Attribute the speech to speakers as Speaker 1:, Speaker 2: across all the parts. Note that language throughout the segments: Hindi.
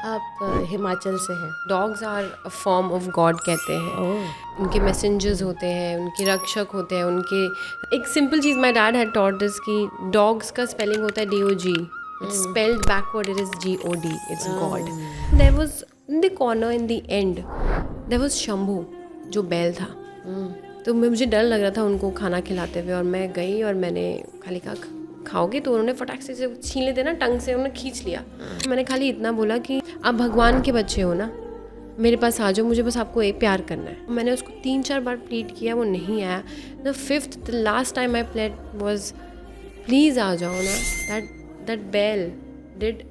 Speaker 1: आप हिमाचल से हैं?
Speaker 2: Dogs are a form of god कहते हैं.
Speaker 1: ओह,
Speaker 2: उनके मैसेंजर्स होते हैं, उनके रक्षक होते हैं. उनके एक सिंपल चीज़ my dad had taught this कि डॉग्स का स्पेलिंग होता है DOG. It's spelled backward, it is GOD. It's god. There was in the corner in the end there was Shambhu जो बैल था. तो मुझे डर लग रहा था उनको खाना खिलाते हुए, और मैं गई और मैंने खाली कहा खाओगे, तो उन्होंने फटाक से छीन लेते ना टंग से, उन्होंने खींच लिया. मैंने खाली इतना बोला कि आप भगवान के बच्चे हो ना, मेरे पास आ जाओ, मुझे बस आपको एक प्यार करना है. मैंने उसको 3-4 बार प्लीट किया, वो नहीं आया. The fifth the last time I prayed was please आ जाओ ना. That bell did.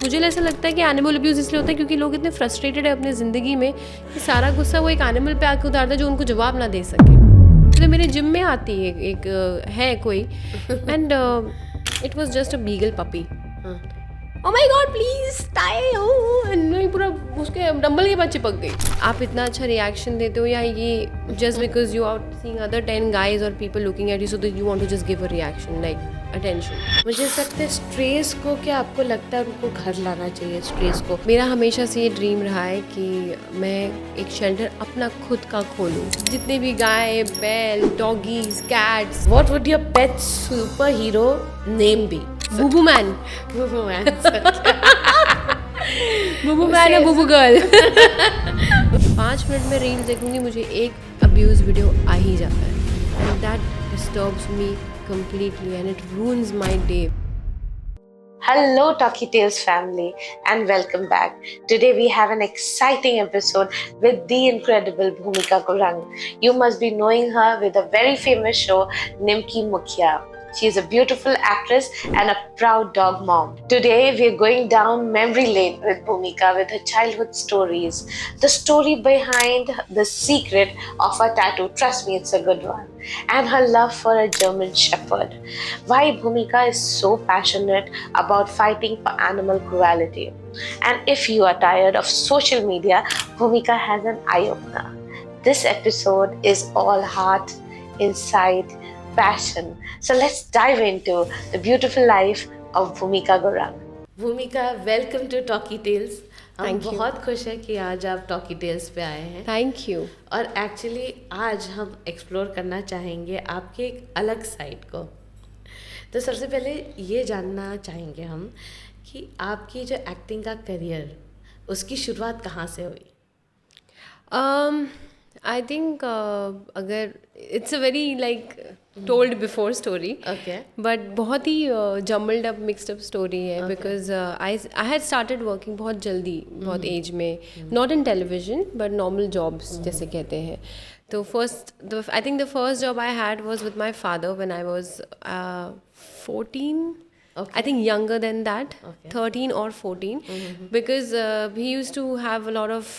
Speaker 2: मुझे ऐसा लगता है कि एनिमल अब्यूज़ इसलिए होता है क्योंकि लोग इतने फ्रस्ट्रेटेड है अपनी ज़िंदगी में कि सारा गुस्सा वो एक एनिमल पे आके उतारता है जो उनको जवाब ना दे सके. तो मेरे जिम में आती है एक है कोई, and it was just a beagle puppy. O my God please tie हो, एंड पूरा उसके डंबल के पास चिपक गई. आप इतना अच्छा रिएक्शन देते हो, या ये just because you are seeing other 10 guys और people looking at you so that you want to just give a reaction like attention.
Speaker 1: मुझे लगता है स्ट्रेस को, क्या आपको लगता है उनको घर लाना चाहिए स्ट्रेस को?
Speaker 2: मेरा हमेशा से ये ड्रीम रहा है कि मैं एक शेल्टर अपना खुद का खोलूँ. जितने भी गाय, बैल, doggies, cats.
Speaker 1: What would your pet super hero name be?
Speaker 2: Bubu man.
Speaker 1: Bubu man.
Speaker 2: Bubu man या बुबू गर्ल. 5 मिनट में रील देखूंगी, मुझे एक अब्यूज वीडियो आ ही जाता है, and that disturbs me completely and it ruins my day.
Speaker 1: Hello Talkie Tales family and welcome back. Today we have an exciting episode with the incredible Bhumika Gurung. You must be knowing her with a very famous show Nimki Mukhya. She is a beautiful actress and a proud dog mom. Today we are going down memory lane with Bhumika with her childhood stories. The story behind the secret of her tattoo, trust me it's a good one. And her love for a German Shepherd. Why Bhumika is so passionate about fighting for animal cruelty. And if you are tired of social media, Bhumika has an eye-opener. This episode is all heart, insight, passion. So let's dive into the beautiful life of Bhumika Gurung. Bhumika, welcome to Talkie Tales. हम बहुत खुश हैं कि आज आप टॉकी टेल्स पे आए हैं.
Speaker 2: Thank you.
Speaker 1: और एक्चुअली आज हम एक्सप्लोर करना चाहेंगे आपके एक अलग साइड को. तो सबसे पहले ये जानना चाहेंगे हम कि आपकी जो एक्टिंग का करियर, उसकी शुरुआत कहाँ से हुई?
Speaker 2: आई थिंक अगर it's a very like told before story,
Speaker 1: okay,
Speaker 2: but बहुत ही jumbled up mixed up story है. Because I had started working बहुत जल्दी, बहुत एज में, not in television but normal jobs जैसे कहते हैं. तो I think the first job I had was with my father when I was 14. I think younger than that, 13 or 14, because he used to have a lot of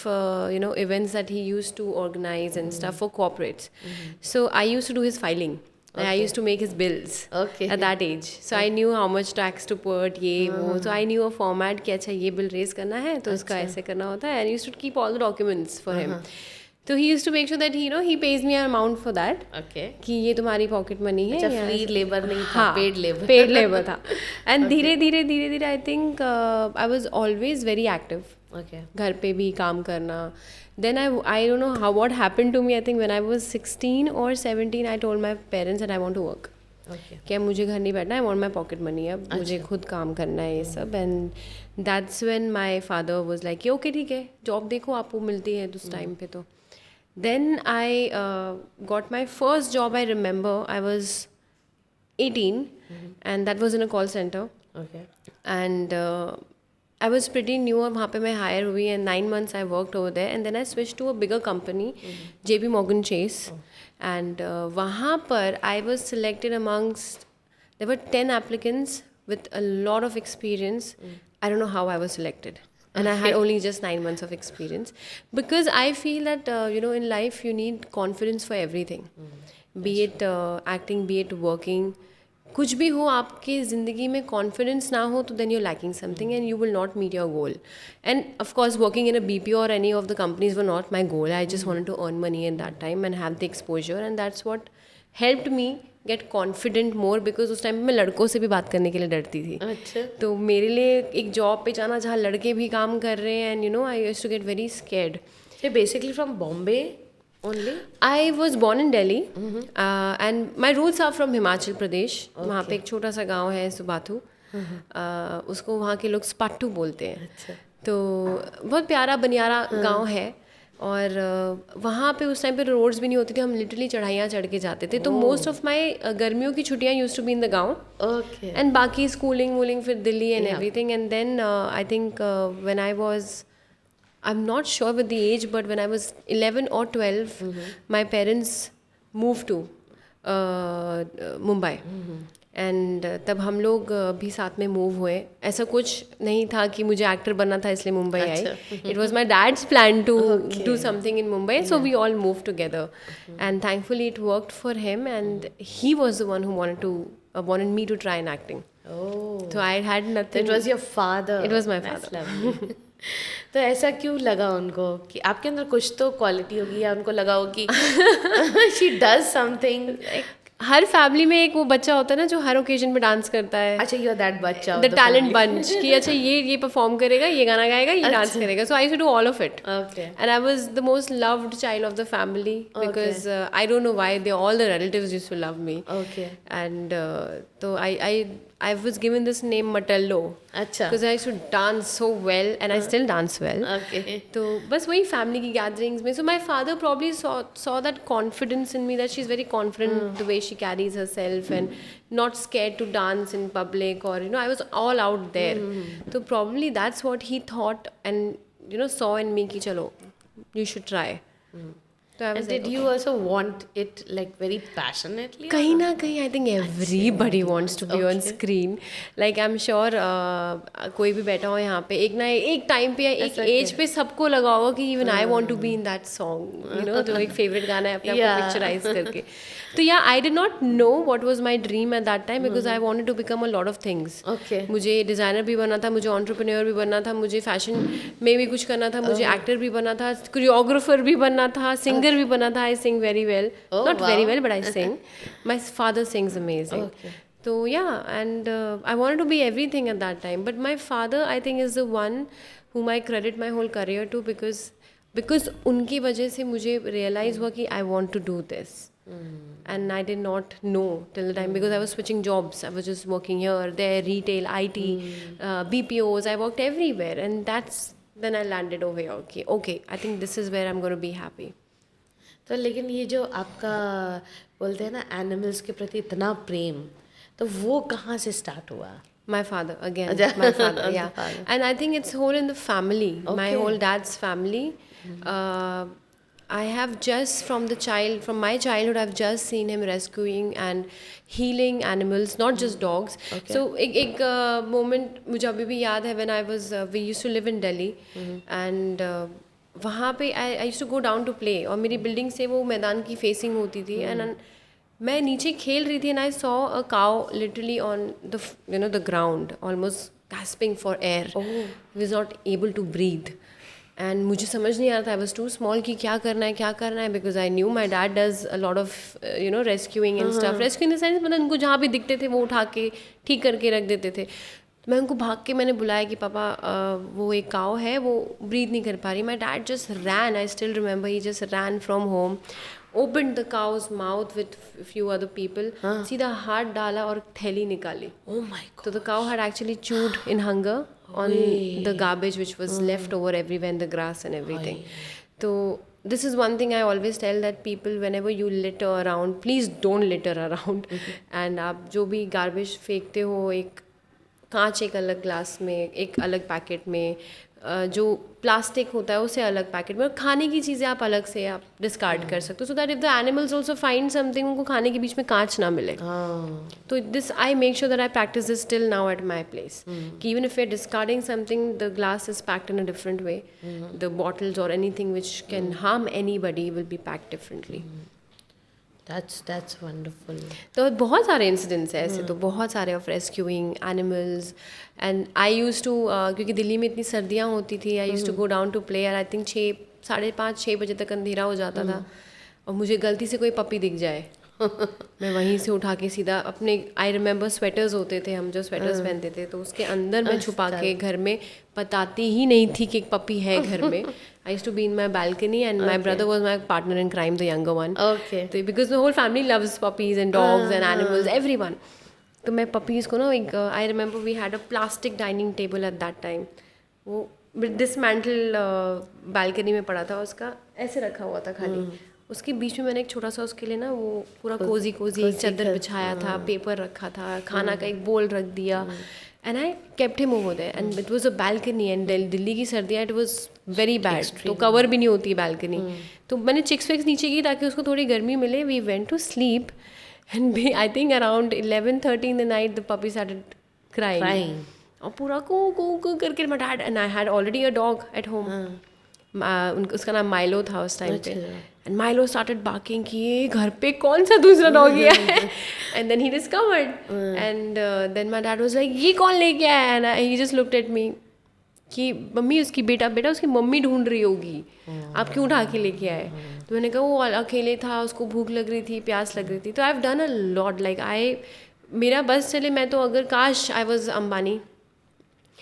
Speaker 2: events that he used to organize and stuff for corporates. So I used to do his filing. I used to make his bills at that age. So I knew how much tax to put, ये वो. So I knew a format कि अच्छा ये bill raise करना है तो उसका ऐसे करना होता है. And I used to keep all the documents for him. तो he used to make sure that he pays me an amount for that.
Speaker 1: Okay.
Speaker 2: कि ये तुम्हारी पॉकेट मनी है.
Speaker 1: अच्छा, फ्री लेबर नहीं था,
Speaker 2: हाँ, पेड लेबर था. एंड धीरे धीरे I think I was always very active. घर पे भी काम करना. Then I don't know how what happened to me. I think when I was 16 or 17 I told my parents that I want to work. क्या मुझे घर नहीं बैठना, I want my pocket money. अब मुझे खुद काम करना है ये सब. And that's when my father was like okay ठीक है, जॉब देखो आपको मिलती है उस टाइम पे. तो then I got my first job. I remember I was 18, and that was in a call center.
Speaker 1: Okay.
Speaker 2: And I was pretty new. वहाँ पे मैं hire हुई, and 9 months I worked over there, and then I switched to a bigger company, JP Morgan Chase. And वहाँ पर I was selected amongst, there were 10 applicants with a lot of experience. I don't know how I was selected. And I had only just 9 months of experience, because I feel that in life you need confidence for everything. Be it acting, be it working. कुछ भी हो, आपके ज़िंदगी में confidence ना हो तो then you're lacking something and you will not meet your goal. And of course working in a BPO or any of the companies were not my goal. I just wanted to earn money at that time and have the exposure, and that's what helped me get confident more, because उस टाइम पे मैं लड़कों से भी बात करने के लिए डरती थी.
Speaker 1: अच्छा.
Speaker 2: तो मेरे लिए एक जॉब पे जाना जहाँ लड़के भी काम कर रहे हैं, and you know I used to get very scared.
Speaker 1: So basically from Bombay only?
Speaker 2: I was born in Delhi, and my roots are from Himachal Pradesh. वहाँ पे एक छोटा सा गांव है सुबाथू. उसको वहाँ के लोग स्पाटू बोलते हैं.
Speaker 1: अच्छा.
Speaker 2: तो बहुत प्यारा बनियारा गांव है. और वहाँ पे उस टाइम पे रोड्स भी नहीं होती थी, हम लिटरली चढ़ाइयाँ चढ़ के जाते थे. तो मोस्ट ऑफ माई गर्मियों की छुट्टियाँ use to be in the गाँव.
Speaker 1: Okay.
Speaker 2: एंड बाकी स्कूलिंग वूलिंग फिर Delhi and everything. And then I think when I was, I'm not sure with the age, but when I was 11 or 12, my parents moved to Mumbai. And तब हम लोग भी साथ में मूव हुए. ऐसा कुछ नहीं था कि मुझे एक्टर बनना था इसलिए मुंबई आई. It was my dad's plan to do something in Mumbai, so we all move together. And thankfully it worked for him, and he was the one who wanted me to try in acting.
Speaker 1: Oh.
Speaker 2: So I had nothing.
Speaker 1: It was your father.
Speaker 2: It was my
Speaker 1: That's
Speaker 2: father.
Speaker 1: lovely. तो ऐसा क्यों लगा उनको कि आपके अंदर कुछ तो क्वालिटी होगी, या उनको लगा हो कि she does something?
Speaker 2: Her family में एक वो बच्चा होता है ना जो हर ओकेजन पे डांस करता है.
Speaker 1: अच्छा, यू आर दैट बच्चा,
Speaker 2: द टैलेंट बंच, कि अच्छा ये परफॉर्म करेगा, ये गाना गाएगा, ये डांस करेगा. So I used to do all of it.
Speaker 1: Okay.
Speaker 2: And I was the most loved child of the family, because I don't know why they all the relatives used to love me.
Speaker 1: Okay.
Speaker 2: And तो I was given this name Matallo.
Speaker 1: अच्छा.
Speaker 2: Because I used to dance so well, and I still dance well.
Speaker 1: Okay.
Speaker 2: तो बस वही फैमिली की गैदरिंग्स में. So my father probably saw that confidence in me, that she's very confident the way she carries herself and not scared to dance in public, or you know I was all out there. So probably that's what he thought and you know saw in me कि चलो you should try. So I was
Speaker 1: And did you also want it like very passionately?
Speaker 2: कहीं ना कहीं I think everybody wants to be on screen. Like I am sure कोई भी बैठा हो यहाँ पे एक टाइम पे या एक एज पे सबको लगा होगा कि even I want to be in that song, you know, जो एक फेवरेट गाना है अपने आप को पिक्चराइज करके. तो या I did not know what was my dream at that time, because I wanted to become a lot of things.
Speaker 1: Okay.
Speaker 2: मुझे डिज़ाइनर भी बनना था, मुझे एंटरप्रेन्योर भी बनना था, मुझे फैशन में भी कुछ करना था, मुझे एक्टर भी बनना था, कोरियोग्राफर भी बनना था, सिंगर भी बनना था. I sing very well, not very well, but I sing. My father sings amazing. So yeah, and I wanted to be everything at that time. But my father, I think, is the one whom I credit my whole career to, because उनकी वजह से मुझे realize हुआ कि I want to do this. And I did not know till the time, because I was switching jobs. I was just working here, there, retail, IT, BPOs. I worked everywhere, and then I landed over here. Okay, I think this is where I'm going to be happy.
Speaker 1: तो लेकिन ये जो आपका बोलते हैं ना एनिमल्स के प्रति इतना प्रेम, तो वो कहाँ से स्टार्ट हुआ?
Speaker 2: My father, again. My father, yeah.
Speaker 1: Father.
Speaker 2: And I think it's whole in the family. My
Speaker 1: Okay.
Speaker 2: whole dad's family. I have just from my childhood, I've just seen him rescuing and healing animals, not just dogs.
Speaker 1: Okay.
Speaker 2: So एक moment मुझे अभी भी याद है, when I was we used to live in Delhi, and वहाँ पे I used to go down to play, और मेरी बिल्डिंग से वो मैदान की फेसिंग होती थी. एंड मैं नीचे खेल रही थी, and I saw a cow literally on the ground, almost gasping for air. He was not able to breathe. And मुझे समझ नहीं आ रहा था, आई वॉज टू स्मॉल कि क्या करना है, because I knew my dad does a lot of you know rescuing and stuff. Rescue in the sense, मतलब उनको जहाँ भी दिखते थे वो उठा के ठीक करके रख देते थे. मैं उनको भाग के मैंने बुलाया कि पापा वो एक काऊ है, वो ब्रीथ नहीं कर पा रही. My dad just ran, I still remember, he just ran from home, opened the cow's mouth with few other people, सीधा हाथ डाला और थैली निकाली.
Speaker 1: Oh my God.
Speaker 2: So the cow had actually chewed in hunger on the garbage which was left over everywhere in the grass and everything. So this is one thing I always tell that people, whenever you litter around, please don't litter around. And आप जो भी garbage फेंकते हो, एक कांच एक अलग ग्लास में, एक अलग पैकेट में, जो प्लास्टिक होता है उसे अलग पैकेट में, और खाने की चीज़ें आप अलग से आप डिस्कार्ड कर सकते हो, so that if the animals also find something, उनको खाने के बीच में कांच ना मिले. तो this I make sure that I practise this still now at my place, कि even if you are discarding something, the glass is packed in a different way, the bottles और anything which can harm anybody will be packed differently.
Speaker 1: That's wonderful.
Speaker 2: तो बहुत सारे इंसिडेंट्स हैं ऐसे, तो बहुत सारे of rescuing animals. And I use to, क्योंकि दिल्ली में इतनी सर्दियाँ होती थी, I use to go down to play, और आई थिंक 5:30-6 बजे तक अंधेरा हो जाता था, और मुझे गलती से कोई पपी दिख जाए मैं वहीं से उठा के सीधा अपने, आई रिमेंबर स्वेटर्स होते थे, हम जो स्वेटर्स पहनते थे तो उसके अंदर मैं छुपा के घर में बताती ही नहीं थी कि एक पपी है घर में. I used to be in my balcony and my brother was my partner in crime, the younger one.
Speaker 3: Okay.
Speaker 2: तो because the whole family loves puppies and dogs and animals, every one. तो मैं पपीज़ को ना एक, I remember we had a plastic dining table at that time. वो डिसमेंटल बालकनी में पड़ा था, उसका ऐसे रखा हुआ था खाली. उसके बीच में मैंने एक छोटा सा उसके लिए ना वो पूरा कोजी एक चादर बिछाया था, पेपर रखा था, खाना का एक बोल रख दिया. And I kept him over there and it was a balcony and Delhi की सर्दियाँ, इट वाज वेरी बैड, तो कवर भी नहीं होती बालकनी. तो मैंने चिक्स विक्स नीचे की ताकि उसको थोड़ी गर्मी मिले. We went to sleep and I think around 11:30 in the night the puppy started crying. और पूरा कू करके my dad and I had already a dog at home. उसका नाम माइलो था उस टाइम पे. एंड माइलो स्टार्टेड बार्किंग कि ये घर पे कौन सा दूसरा डॉग है. And then he discovered and then my dad was like ये कौन लेके आया. And he just looked at me कि मम्मी उसकी बेटा उसकी मम्मी ढूंढ रही होगी, आप क्यों उठा के लेके आए. तो मैंने कहा वो अकेले था, उसको भूख लग रही थी, प्यास लग रही थी. तो I have done a lot, like मेरा बस चले, मैं तो अगर काश आई वॉज अंबानी,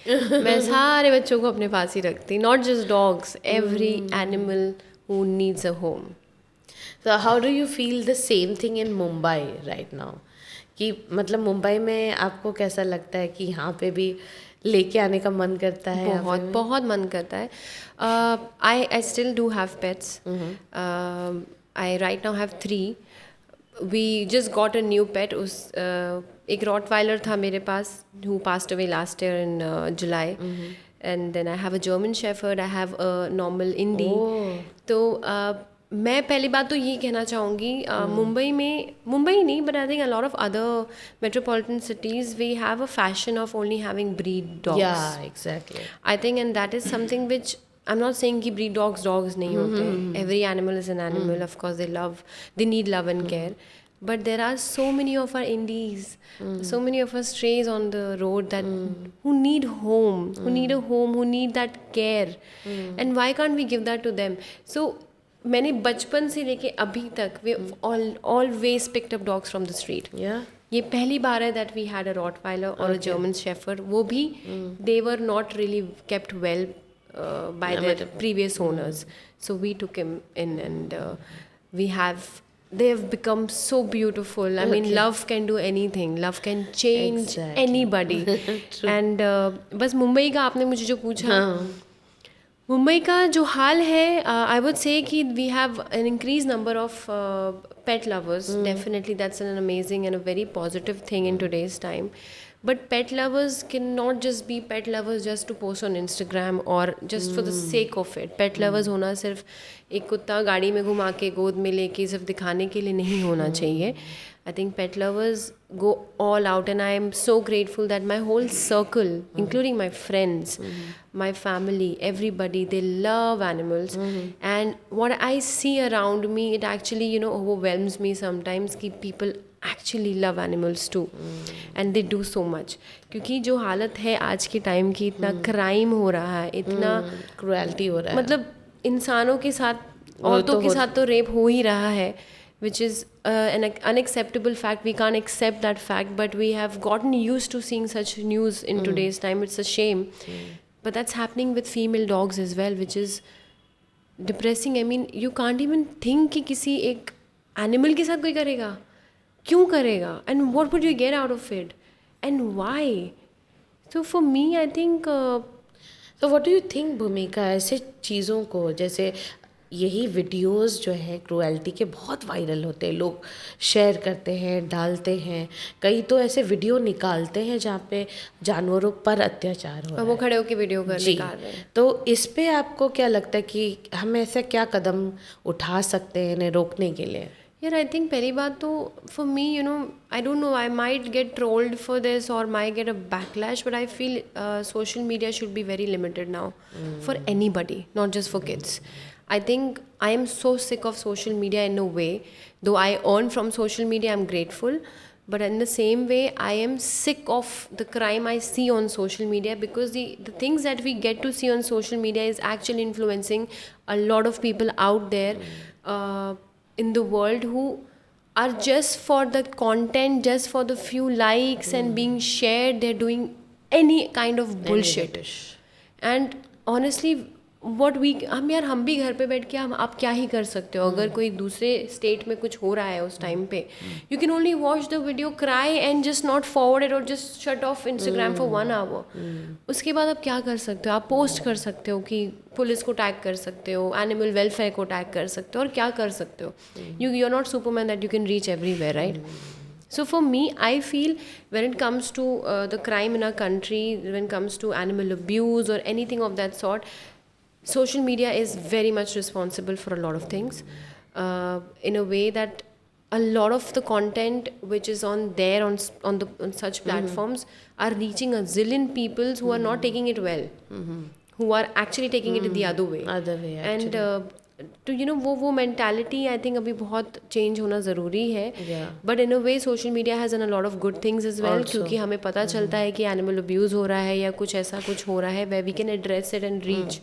Speaker 2: मैं सारे बच्चों को अपने पास ही रखती. Not just dogs, every animal who needs a home.
Speaker 3: So how do you feel the same thing in Mumbai right now? कि मतलब मुंबई में आपको कैसा लगता है कि यहाँ पे भी लेके आने का मन करता है?
Speaker 2: बहुत मन करता है. I still do have pets. I right now have 3. We just got a new pet. एक रॉटवाइलर था मेरे पास who passed away last year in July. And then I have a German Shepherd, I have a normal Indie. तो मैं पहली बात तो ये कहना चाहूँगी, मुंबई नहीं, but I think a lot of other metropolitan cities we have a fashion of only having breed dogs.
Speaker 3: Yeah, exactly.
Speaker 2: I think and that is something which I am not saying कि ब्रीड डॉग्स नहीं होते. Every animal is an animal, of course they need love and care. But there are so many of our indies, so many of our strays on the road that who need home, who need a home, who need that care. And why can't we give that to them? So मैंने बचपन से लेके अभी तक we always picked up dogs from the street.
Speaker 3: Yeah.
Speaker 2: ये पहली बार है that we had a Rottweiler or a German Shepherd. वो भी they were not really kept well by their previous owners. So we took him in and they have become so beautiful. I mean, love can do anything. Love can change anybody. And बस मुंबई का आपने मुझे जो पूछा, मुंबई का जो हाल है, आई वुड से कि we have an increase number of pet lovers. Definitely that's an amazing and a very positive thing in today's time. But pet lovers cannot just be pet lovers just to post on Instagram or just for the sake of it. Pet lovers होना सिर्फ एक कुत्ता गाड़ी में घुमा के गोद में लेके सिर्फ दिखाने के लिए नहीं होना चाहिए. I think pet lovers go all out and I am so grateful that my whole circle, including my friends, my family, everybody, they love animals. And what I see around me, it actually, overwhelms me sometimes कि people actually love animals too. And they do so much. क्योंकि जो हालत है आज के टाइम की, इतना क्राइम हो रहा है, इतना
Speaker 3: क्रुएल्टी हो रहा है,
Speaker 2: मतलब इंसानों के साथ, औरतों के साथ तो रेप हो ही रहा है, which is an unacceptable fact. We can't accept that fact, but we have gotten used to seeing such news in today's time. It's a shame. But that's happening with female dogs as well, which is depressing. I mean, you can't even think कि किसी एक animal के साथ कोई करेगा, क्यों करेगा, and what would you get out of it, and why? So for me, I think
Speaker 3: तो व्हाट डू यू थिंक भूमिका, ऐसे चीज़ों को, जैसे यही वीडियोस जो है क्रुएल्टी के बहुत वायरल होते हैं, लोग शेयर करते हैं, डालते हैं, कई तो ऐसे वीडियो निकालते हैं जहाँ पे जानवरों पर अत्याचार हो रहा है,
Speaker 2: वो खड़े होकर वीडियो कर निकाल रहे हैं.
Speaker 3: तो इस पे आपको क्या लगता है कि हम ऐसा क्या कदम उठा सकते हैं इन्हें रोकने के लिए?
Speaker 2: यार आई थिंक पहली बात तो for me, I don't know, I might get trolled for this और might get a backlash, but I feel social media should be very limited now for anybody, not just for kids. I think I am so sick of social media in a way. Though I earn from social media, I'm grateful. But in the same way, I am sick of the crime I see on social media, because the things that we get to see on social media is actually influencing a lot of people out there in the world who are just for the content, just for the few likes and being shared. They're doing any kind of bullshit. And honestly what we हम भी घर पे बैठ के हम आप क्या ही कर सकते हो. अगर कोई दूसरे स्टेट में कुछ हो रहा है उस टाइम पे, you can only watch the video, cry and just not forward it और just shut off Instagram for 1 hour. उसके बाद आप क्या कर सकते हो? आप पोस्ट कर सकते हो कि पुलिस को टैग कर सकते हो, एनिमल वेलफेयर को टैग कर सकते हो, और क्या कर सकते हो. You are not Superman that you can reach everywhere, right? So for me, I feel when it comes to the crime in our country, when it comes to animal abuse or anything of that sort, social media is very much responsible for a lot of things, in a way that a lot of the content which is on there on such platforms are reaching a zillion people who are not taking it well, who are actually taking it the other way. And तो यू नो वो मेंटालिटी आई थिंक अभी बहुत चेंज होना ज़रूरी है. But in a way social media has done a lot of good things as well, क्योंकि हमें पता चलता है कि एनिमल अब्यूज़ हो रहा है या कुछ ऐसा कुछ हो रहा है, where we can address it and reach.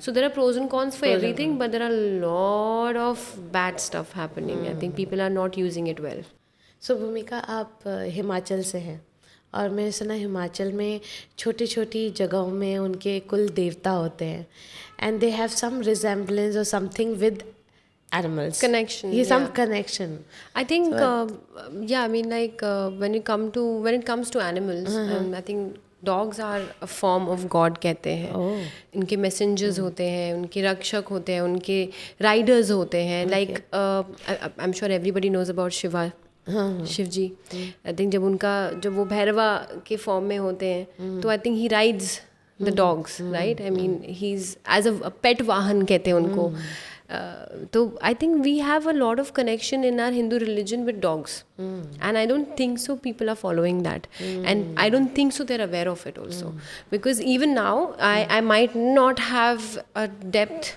Speaker 2: So there are pros and cons for everything, but there are lot of bad stuff happening. I think people are not using it well.
Speaker 3: So Bhumika, आप हिमाचल से हैं, और मैंने सुना हिमाचल में छोटी छोटी जगहों में उनके कुल देवता होते हैं, and they have some resemblance और समथिंग विद animals.
Speaker 2: Connection,
Speaker 3: ये some
Speaker 2: yeah.
Speaker 3: connection.
Speaker 2: I think I mean, like when it comes to animals, I think dogs are a form of God कहते हैं. इनके messengers होते हैं, उनके रक्षक होते हैं, उनके riders होते हैं. Like I'm sure everybody knows about Shiva. Shiv ji. I think जब वो भैरवा के फॉर्म में होते हैं, तो I think he rides the dogs, right? I mean he is as a pet वाहन कहते हैं उनको. तो I think we have a lot of connection in our Hindu religion with dogs, and I don't think so people are following that, and I don't think so they are aware of it also, because even now I might not have a depth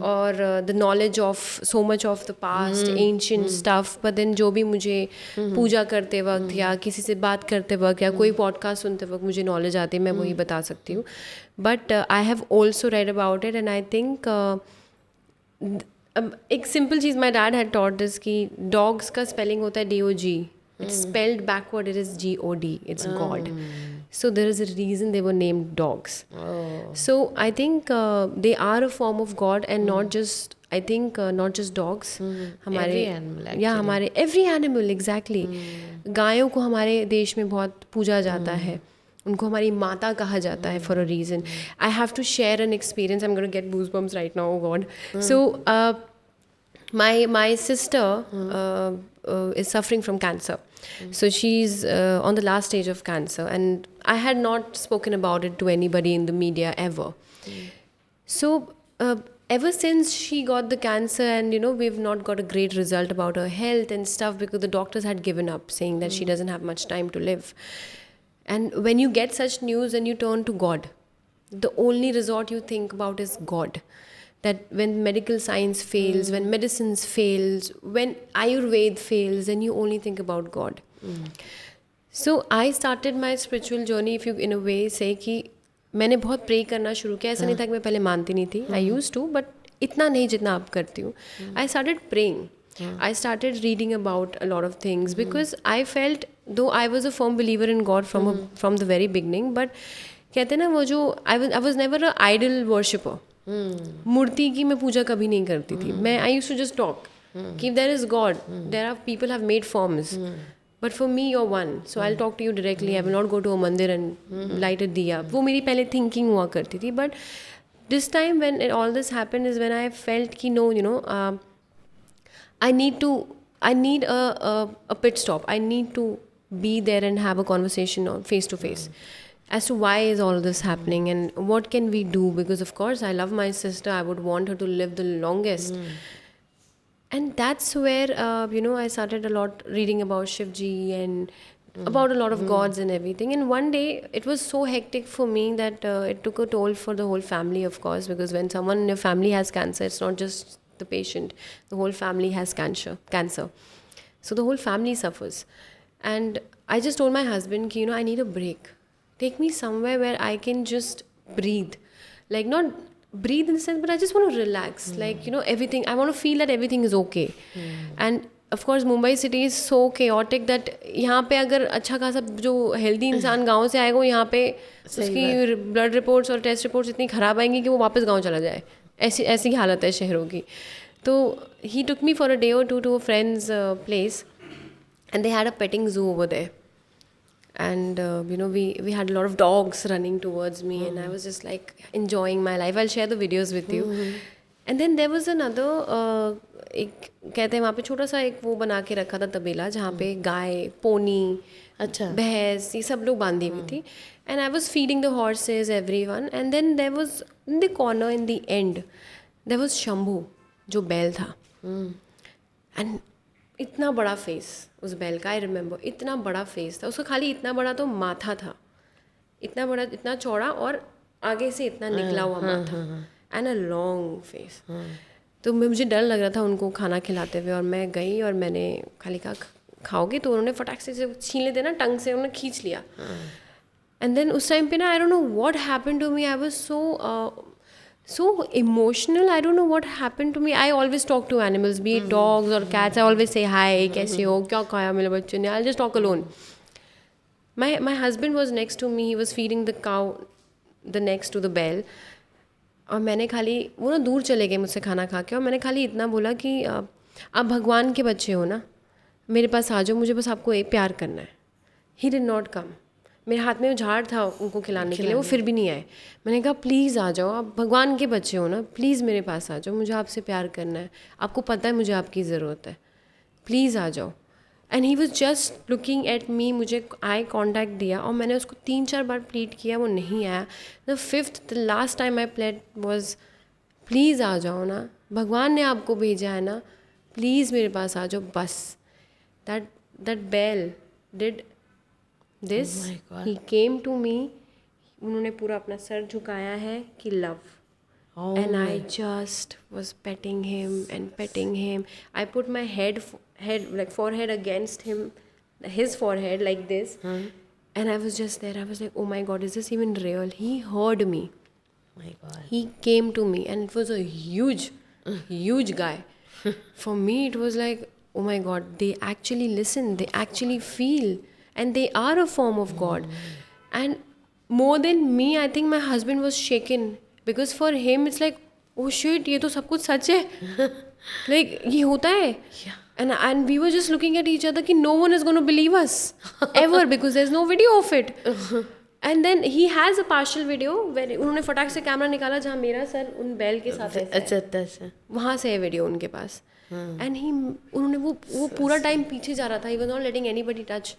Speaker 2: or the knowledge of so much of the past ancient stuff, but then जो भी मुझे पूजा करते वक्त या किसी से बात करते वक्त या कोई पॉडकास्ट सुनते वक्त मुझे नॉलेज आती है, मैं वही बता सकती हूँ. But I have also read about it, and I think एक सिंपल चीज़ my dad had taught this कि डॉग्स का स्पेलिंग होता है DOG. It's spelled backward, it is GOD, it's God. So there is a reason they were named dogs. So I think they are a form of God, and not just, I think not just dogs. हमारे
Speaker 3: Every animal actually.
Speaker 2: या हमारे every animal exactly. गायों को हमारे देश में बहुत पूजा जाता है, उनको हमारी माता कहा जाता है for a reason. I have to share an experience. I'm going to get goosebumps right now, oh God. So my sister is suffering from cancer. So she's on the last stage of cancer, and I had not spoken about it to anybody in the media ever. So ever since she got the cancer, and you know, we've not got a great result about her health and stuff, because the doctors had given up, saying that she doesn't have much time to live. And when you get such news, and you turn to God, the only resort you think about is God. That when medical science fails, when medicines fails, when Ayurveda fails, then you only think about God. So I started my spiritual journey, if you in a way say कि मैंने बहुत प्रे करना शुरू किया. ऐसा नहीं था कि मैं पहले मानती नहीं थी, I used to, but इतना नहीं जितना आप करती हूँ. I started praying. I started reading about a lot of things, because I felt, though I was a firm believer in God from the very beginning, but कहते हैं ना वो जो I was never an idol worshipper. मूर्ति की मैं पूजा कभी नहीं करती थी. मैं I used to just talk कि there is God, there are people have made forms, but for me you are one, so I will talk to you directly. I will not go to a mandir and light अ दिया. वो मेरी पहले थिंकिंग हुआ करती थी. But this time when all this happened is when I felt कि no, you know, I need a pit stop. I need to be there and have a conversation on face to face as to why is all this happening and what can we do, because of course I love my sister. I would want her to live the longest. And that's where you know, I started a lot reading about Shivji and about a lot of gods and everything. And one day it was so hectic for me that it took a toll for the whole family, of course, because when someone in your family has cancer, it's not just the patient, the whole family has cancer. So the whole family suffers. And I just told my husband, you know, I need a break. Take me somewhere where I can just breathe. Like, not breathe in the sense, but I just want to relax. Like, you know, everything, I want to feel that everything is okay. And of course Mumbai city is so chaotic that यहाँ पे अगर अच्छा खासा जो हेल्दी इंसान गांव से आएगा वो यहाँ पे उसकी ब्लड रिपोर्ट्स और टेस्ट रिपोर्ट्स इतनी ख़राब आएंगी कि वो वापस गांव चला जाए. ऐसी ऐसी हालत है शहरों की. तो he took me for a day और to a friend's place and they had a petting zoo over there. And we had a lot of dogs running towards me, and I was just like enjoying my life. I'll share the videos with you. And then there was another एक कहते हैं वहाँ पे छोटा सा एक वो बना के रखा था तबेला जहाँ पे गाय, पोनी,
Speaker 3: अच्छा,
Speaker 2: भैंस, ये सब लोग बांधी हुई थी. And I was feeding the horses, everyone. And then there was in the corner, in the end, there was Shambhu, जो बैल था. एंड इतना बड़ा फेस उस बैल का, आई रिमेंबर, इतना बड़ा फेस था उसका. खाली इतना बड़ा तो माथा था, इतना बड़ा, इतना चौड़ा, और आगे से इतना निकला हुआ माथा, एंड अ लॉन्ग फेस. तो मुझे डर लग रहा था उनको खाना खिलाते हुए, और मैं गई और मैंने खाली कहा खाओगे, तो उन्होंने फटाक से छीन लेते ना टंग से, उन्होंने खींच लिया. एंड देन उस टाइम पे ना, I don't know what happened to me, I was so emotional. I don't know what happened to me. I always talk to animals, be it dogs or cats. I always say hi, कैसे हो, क्या खाया मेरे बच्चे ने. I'll just talk alone. My husband was next to me. He was feeding the cow, the next to the bell. और मैंने खाली, वो ना दूर चले गए मुझसे खाना खा के, और मैंने खाली इतना बोला कि आप भगवान के बच्चे हो ना, मेरे पास आ जाओ, मुझे बस आपको एक प्यार करना है. He did not come. मेरे हाथ में झाड़ था उनको खिलाने के लिए, वो फिर भी नहीं आए. मैंने कहा प्लीज़ आ जाओ, आप भगवान के बच्चे हो ना, प्लीज़ मेरे पास आ जाओ, मुझे आपसे प्यार करना है, आपको पता है मुझे आपकी ज़रूरत है, प्लीज़ आ जाओ. And he was just looking at me, मुझे आई कॉन्टैक्ट दिया, और मैंने उसको 3-4 बार प्लीड किया, वो नहीं आया. The last time I prayed was please आ जाओ ना, भगवान ने आपको भेजा है ना, प्लीज़ मेरे पास आ जाओ बस. That bell did this. He came to me, उन्होंने पूरा अपना सर झुकाया है कि love. And I just was petting him and petting him. I put my head like forehead against him, his forehead like this. And I was just there, I was like, oh my god, is this even real? He heard me.
Speaker 3: my god,
Speaker 2: He came to me, and it was a huge guy. For me it was like, oh my god, they actually listen, they actually feel, and they are a form of god. And more than me, I think my husband was shaken, because for him it's like, oh shit, ये तो सब कुछ सच है. Like ये होता है. And we were just looking at each other कि no one is going to believe us ever, because there's no video of it. And then he has a partial video where उन्होंने फटाक से कैमरा निकाला जहाँ मेरा सर उन बैल के साथ ऐसा है.
Speaker 3: अच्छा,
Speaker 2: वहाँ से है वीडियो उनके पास. एंड उन्होंने वो पूरा टाइम पीछे जा रहा था. He was not letting anybody touch.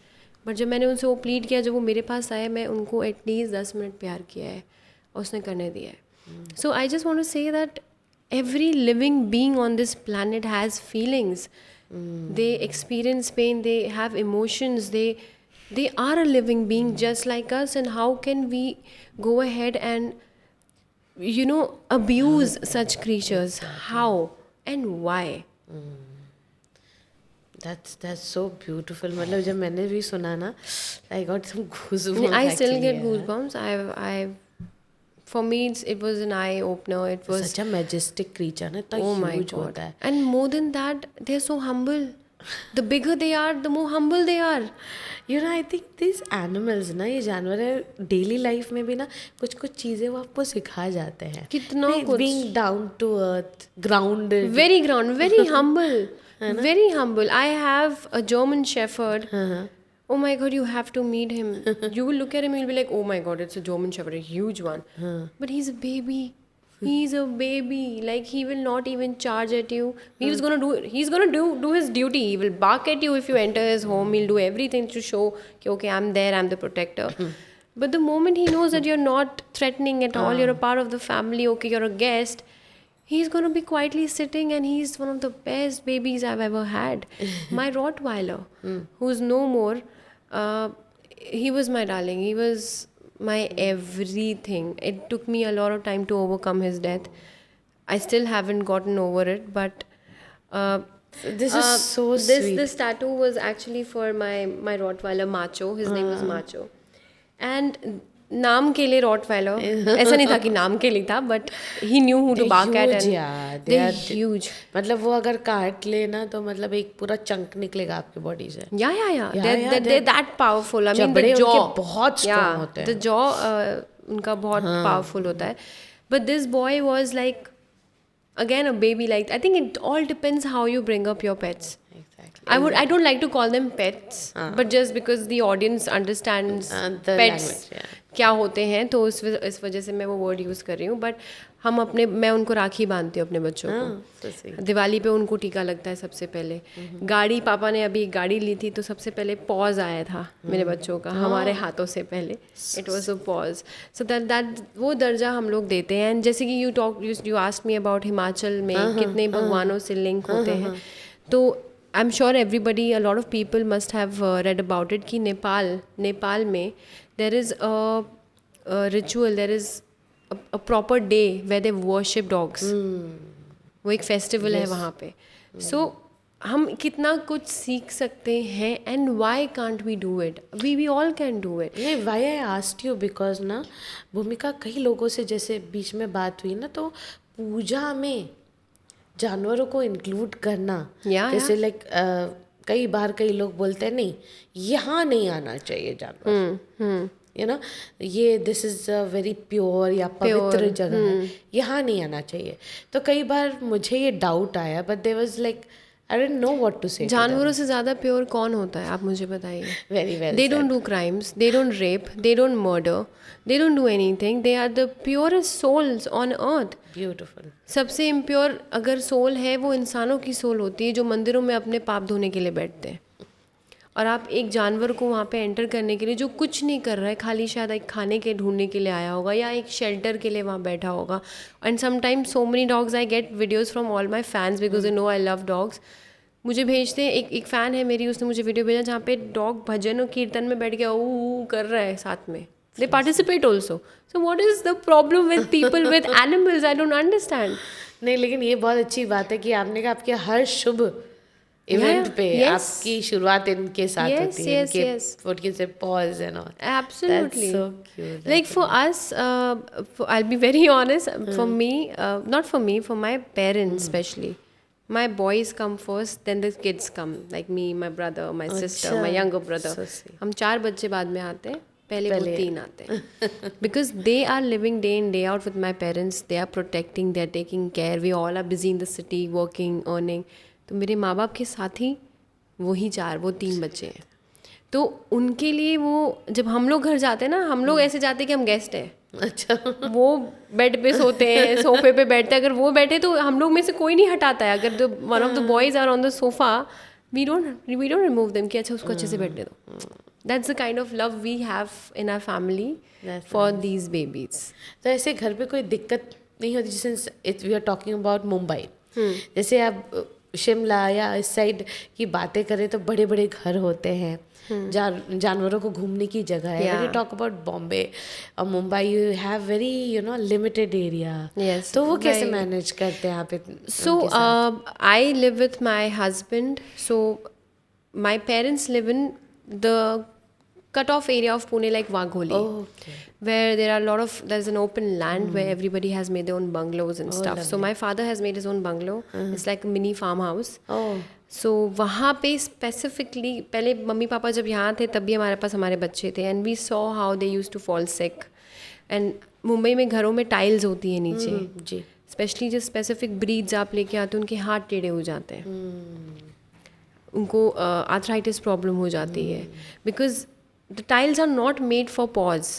Speaker 2: But जब मैंने उनसे वो प्लीड किया, जब वो मेरे पास आए, मैं उनको एटलीस्ट 10 मिनट प्यार किया है, और उसने करने दिया है. So I just want to say that every living being on this planet has feelings. They experience pain, they have emotions, they are a living being just like us. And how can we go ahead and abuse such creatures? How and why?
Speaker 3: that's so beautiful. मतलब जब मैंने भी सुना ना, I got some goosebumps.
Speaker 2: I still
Speaker 3: actually,
Speaker 2: get goosebumps. For me, it was an eye opener. It was
Speaker 3: such a majestic creature ना, तो
Speaker 2: oh my
Speaker 3: huge
Speaker 2: god.
Speaker 3: होता है.
Speaker 2: And more than that, they're so humble. The bigger they are, the more humble they are.
Speaker 3: I think these animals ना, ये जानवर है, डेली लाइफ में भी ना कुछ कुछ चीज़ें वो आपको सिखा जाते हैं.
Speaker 2: कितना कुछ.
Speaker 3: Being down to earth, grounded.
Speaker 2: Very humble. Very humble. I have a German Shepherd. Oh my god, you have to meet him. You will look at him, you'll be like, oh my god, it's a German Shepherd, a huge one. But he's a baby. He's a baby. Like, he will not even charge at you. He's gonna do his duty. He will bark at you if you enter his home. He'll do everything to show, okay, I'm there, I'm the protector. But the moment he knows that you're not threatening at all, you're a part of the family, okay, you're a guest, he's going to be quietly sitting, and he's one of the best babies I've ever had. My Rottweiler, who's no more, he was my darling. He was my everything. It took me a lot of time to overcome his death. I still haven't gotten over it, but
Speaker 3: This is so sweet.
Speaker 2: This tattoo was actually for my Rottweiler Macho. His name was Macho. And नाम के लिए रॉटवाइलर, ऐसा नहीं था कि नाम के लिए था, but he knew who to bark at and they huge.
Speaker 3: मतलब वो अगर काट ले ना तो मतलब एक पूरा चंक निकलेगा आपकी बॉडी से.
Speaker 2: या they're that powerful. I mean,
Speaker 3: जबड़े
Speaker 2: the jaw
Speaker 3: उनके बहुत स्ट्रांग होते हैं.
Speaker 2: the jaw उनका बहुत powerful होता है. But this boy was like again a baby. Like, I think it all depends how you bring up your pets.
Speaker 3: Exactly.
Speaker 2: I don't like to call them pets, but just because the audience understands
Speaker 3: the
Speaker 2: pets
Speaker 3: language, yeah.
Speaker 2: क्या होते हैं, तो इस वजह से मैं वो वर्ड यूज़ कर रही हूँ. बट मैं उनको राखी बांधती हूँ अपने बच्चों को. दिवाली पे उनको टीका लगता है सबसे पहले. गाड़ी, पापा ने अभी गाड़ी ली थी तो सबसे पहले पॉज आया था मेरे बच्चों का हमारे हाथों से पहले. It was a pause. So that वो दर्जा हम लोग देते हैं. एंड जैसे कि you asked me about Himachal में कितने भगवानों से लिंक होते हैं, तो आई am sure everybody, a lot of people must have read about it कि नेपाल में there is a ritual, there is a proper day where they worship dogs. वो एक फेस्टिवल है वहाँ पे. So हम कितना कुछ सीख सकते हैं, and why can't we do it? We all can do it.
Speaker 3: नहीं, why I asked you because ना भूमिका, कई लोगों से जैसे बीच में बात हुई ना, तो पूजा में जानवरों को इंक्लूड करना, जैसे लाइक कई बार कई लोग बोलते हैं नहीं, यहाँ नहीं आना चाहिए जानवर, यू नो, ये this is a very pure या पवित्र जगह है, यहाँ नहीं आना चाहिए. तो कई बार मुझे ये डाउट आया, but there was like I don't know what to say.
Speaker 2: जानवरों से ज़्यादा प्योर कौन होता है, आप मुझे बताइए.
Speaker 3: Very well.
Speaker 2: They don't do crimes, they don't rape, they don't murder, they don't do anything. They are the purest souls on earth.
Speaker 3: Beautiful.
Speaker 2: सबसे इम्प्योर अगर सोल है वो इंसानों की सोल होती है, जो मंदिरों में अपने पाप धोने के लिए बैठते हैं. और आप एक जानवर को वहाँ पे एंटर करने के लिए, जो कुछ नहीं कर रहा है, खाली शायद एक खाने के ढूंढने के लिए आया होगा या एक शेल्टर के लिए वहाँ बैठा होगा. And sometimes so many dogs, I get videos from all my fans because they know I love dogs. मुझे भेजते हैं, एक फ़ैन है मेरी, उसने मुझे वीडियो भेजा जहाँ पे डॉग भजन और कीर्तन में बैठ गया ऊ कर रहा है साथ में. They participate also. So what is the problem with people with animals? I don't understand.
Speaker 3: नहीं, लेकिन ये बहुत अच्छी बात है कि आपने कहा आपके हर शुभ इवेंट पे आपकी शुरुआत इनके साथ होती है. What you say, pause and all.
Speaker 2: Absolutely.
Speaker 3: That's so cute.
Speaker 2: Like for us, I'll be very honest. For me, not for me, for my parents especially. My boys come first, then the kids come. Like me, my brother, my sister, my younger brother. हम 4 बच्चे बाद में आते हैं. पहले वो 3 आते हैं. Because they are living day in day out with my parents. They are protecting, they are taking care. We all are busy in the city working, earning. तो मेरे माँ बाप के साथ ही वो 3 बच्चे हैं. तो उनके लिए वो, जब हम लोग घर जाते हैं ना, हम लोग ऐसे जाते हैं कि हम गेस्ट हैं.
Speaker 3: अच्छा.
Speaker 2: वो बेड पे सोते हैं, सोफे पे बैठते हैं. अगर वो बैठे तो हम लोग में से कोई नहीं हटाता है. अगर one of the boys are on the sofa, we don't remove them कि अच्छा उसको अच्छे से बैठने दो. That's the kind of love we have in our family for these babies.
Speaker 3: तो ऐसे घर पे कोई दिक्कत नहीं होती, जैसे we are talking about Mumbai. जैसे आप शिमला या इस साइड की बातें करें तो बड़े बड़े घर होते हैं, जानवरों को घूमने की जगह है. When you talk about Bombay और Mumbai, you have very limited area.
Speaker 2: Yes.
Speaker 3: तो वो कैसे मैनेज करते हैं आप?
Speaker 2: So I live with my husband. So my parents live in the cut-off area of Pune, like Wagholi, where there's an open land where everybody has made their own bungalows and stuff. So my father has made his own bungalow. It's like a mini farmhouse. So वहाँ पे specifically, पहले मम्मी पापा जब यहाँ थे तब भी हमारे पास हमारे बच्चे थे, and we saw how they used to fall sick. And Mumbai में घरों में टाइल्स होती है नीचे
Speaker 3: जी.
Speaker 2: स्पेशली जो स्पेसिफिक ब्रीड्स आप लेके आते हैं, उनके हाथ टेढ़े हो जाते हैं. उनको आर्थराइटिस प्रॉब्लम हो जाती है, because the tiles are not made for paws.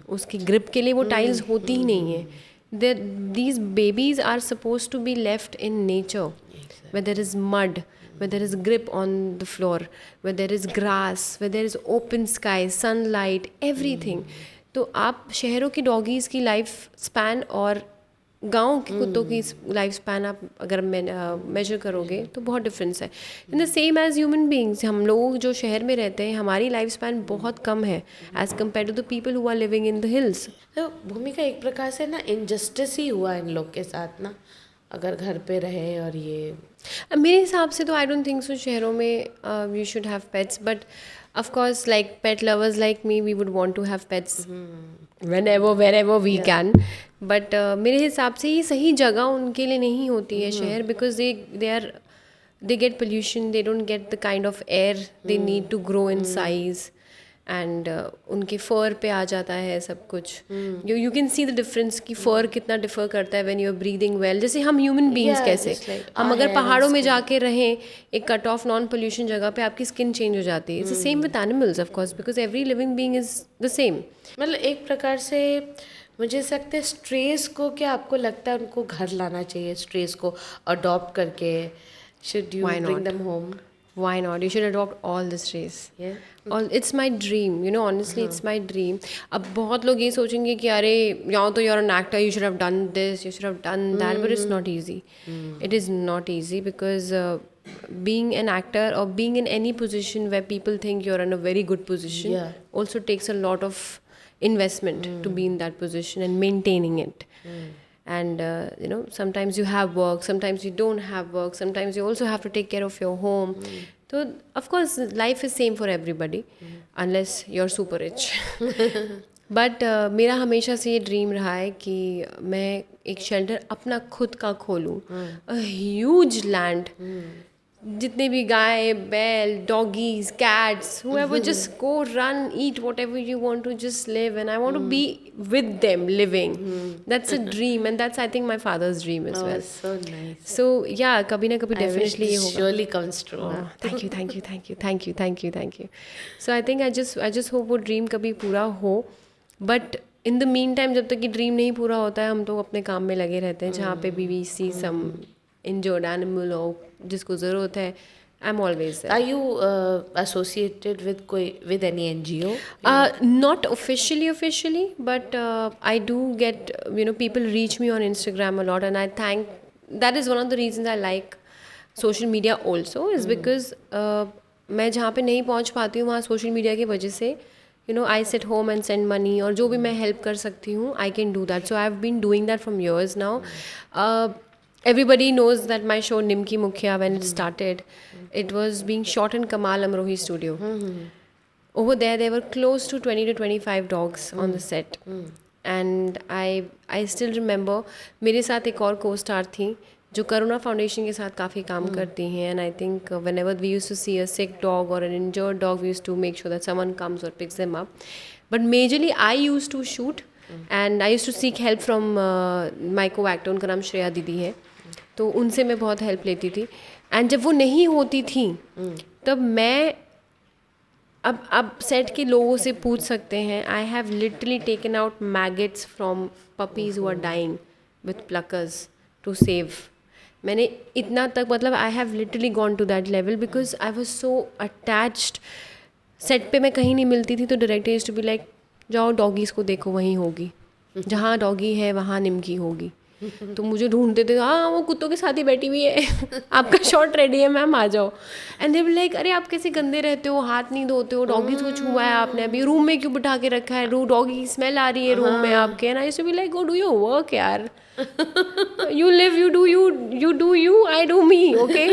Speaker 2: उसकी ग्रिप के लिए वो टाइल्स होती ही नहीं है. These babies are suppose to be left in nature, where there is mud, where there is grip on the floor, where there is grass, where there is open sky, sunlight, everything. तो आप शहरों की डॉगीज़ की लाइफ स्पैन और गांव के कुत्तों की लाइफ स्पैन आप अगर मेजर करोगे तो बहुत डिफरेंस है. In the same age human beings, हम लोग जो शहर में रहते हैं, हमारी लाइफ स्पैन बहुत कम है as compare to the people who are living in the hills.
Speaker 3: तो भूमिका, एक प्रकार से ना इनजस्टिस ही हुआ इन लोग के साथ ना, अगर घर पे रहे. और ये
Speaker 2: मेरे हिसाब से तो आई डोंट थिंक सो शहरों में you should have pets, but Of course, like pet lovers like me, we would want to have pets whenever, wherever we can. But मेरे हिसाब से ये सही जगह उनके लिए नहीं होती है शहर, because they get pollution, they don't get the kind of air they need to grow in size. And उनके फर पे आ जाता है सब कुछ. You can see the difference कि फर कितना डिफर करता है when you are breathing well. जैसे हम ह्यूमन बींग्स कैसे हम अगर पहाड़ों में जाके रहें एक कट ऑफ नॉन पोल्यूशन जगह पे, आपकी स्किन चेंज हो जाती है. It's the same with animals of course, because every living being is the same.
Speaker 3: मतलब एक प्रकार से मुझे सकते हैं स्ट्रेस को, क्या आपको लगता है उनको घर लाना चाहिए, स्ट्रेस को अडॉप्ट करके? Should you bring them home?
Speaker 2: Why not? You should adopt all the strays.
Speaker 3: Yeah.
Speaker 2: It's my dream, you know, honestly, it's my dream. अब बहुत लोग ये सोचेंगे कि अरे यहाँ तो you're an actor, you should have done this, you should have done that, but it's not easy. It is not easy because being an actor or being in any position where people think you're in a very good position also takes a lot of investment to be in that position and maintaining it. And you know, sometimes you have work, sometimes you don't have work, sometimes you also have to take care of your home. So of course life is same for everybody unless you're super rich. But मेरा हमेशा से ये ड्रीम रहा है कि मैं एक शेल्टर अपना खुद का खोलूँ. a huge land, जितने भी गाय, बैल, doggies, cats, whoever, just go run, eat whatever you want to, just live, and I want to be with them living. That's a dream, and that's, I think, my father's dream as well.
Speaker 3: So nice.
Speaker 2: So yeah, कभी ना कभी definitely ये होगा.
Speaker 3: Surely comes true.
Speaker 2: Thank you, thank you, thank you, thank you, thank you, thank you. So I think I just hope वो dream कभी पूरा हो. But in the meantime, जब तक ये dream नहीं पूरा होता है, हम तो अपने काम में लगे रहते हैं. जहाँ पे भी we see some injured animal or जिसको ज़रूरत है, I'm always there.
Speaker 3: Are you associated with any NGO?
Speaker 2: Not officially, but I do get, you know, people reach me on Instagram a lot, and I think that is one of the reasons I like social media also, is because मैं जहाँ पे नहीं पहुँच पाती हूँ वहाँ social media की वजह से, you know, I sit home and send money, और जो भी मैं help कर सकती हूँ I can do that. So I've been doing that from years now. Everybody knows that my show Nimki Mukhya, when it started, it was being shot in Kamal Amrohi studio. Over there were close to 20 to 25 dogs on the set. And I still remember, मेरे साथ एक और co-star थी जो करुणा फाउंडेशन के साथ काफ़ी काम करती हैं. And I think whenever we used to see a sick dog or an injured dog, we used to make sure that someone comes or picks them up. But majorly I used to shoot, and I used to seek help from my co-actor, उनका नाम श्रेया दीदी है, तो उनसे मैं बहुत हेल्प लेती थी. एंड जब वो नहीं होती थी तब मैं अब सेट के लोगों से पूछ सकते हैं, I have literally taken out maggots from puppies who are dying with pluckers to save. मैंने इतना तक, मतलब I have literally gone to that level because I was so attached. Set पे मैं कहीं नहीं मिलती थी तो director used to be like, जाओ डॉगीज़ को देखो, वहीं होगी, जहाँ डॉगी है वहाँ निमकी होगी. तो मुझे ढूंढते थे, हाँ वो कुत्तों के साथ ही बैठी हुई है, आपका शॉट रेडी है मैम, आ जाओ. एंड दे विल लाइक, अरे आप कैसे गंदे रहते हो, हाथ नहीं धोते हो, डॉगी को छुआ है आपने, अभी रूम में क्यों बिठा के रखा है, डॉगी की स्मेल आ रही है रूम में आपके. And I used to be like, go do your work यार, you live, you do you, I do me, okay?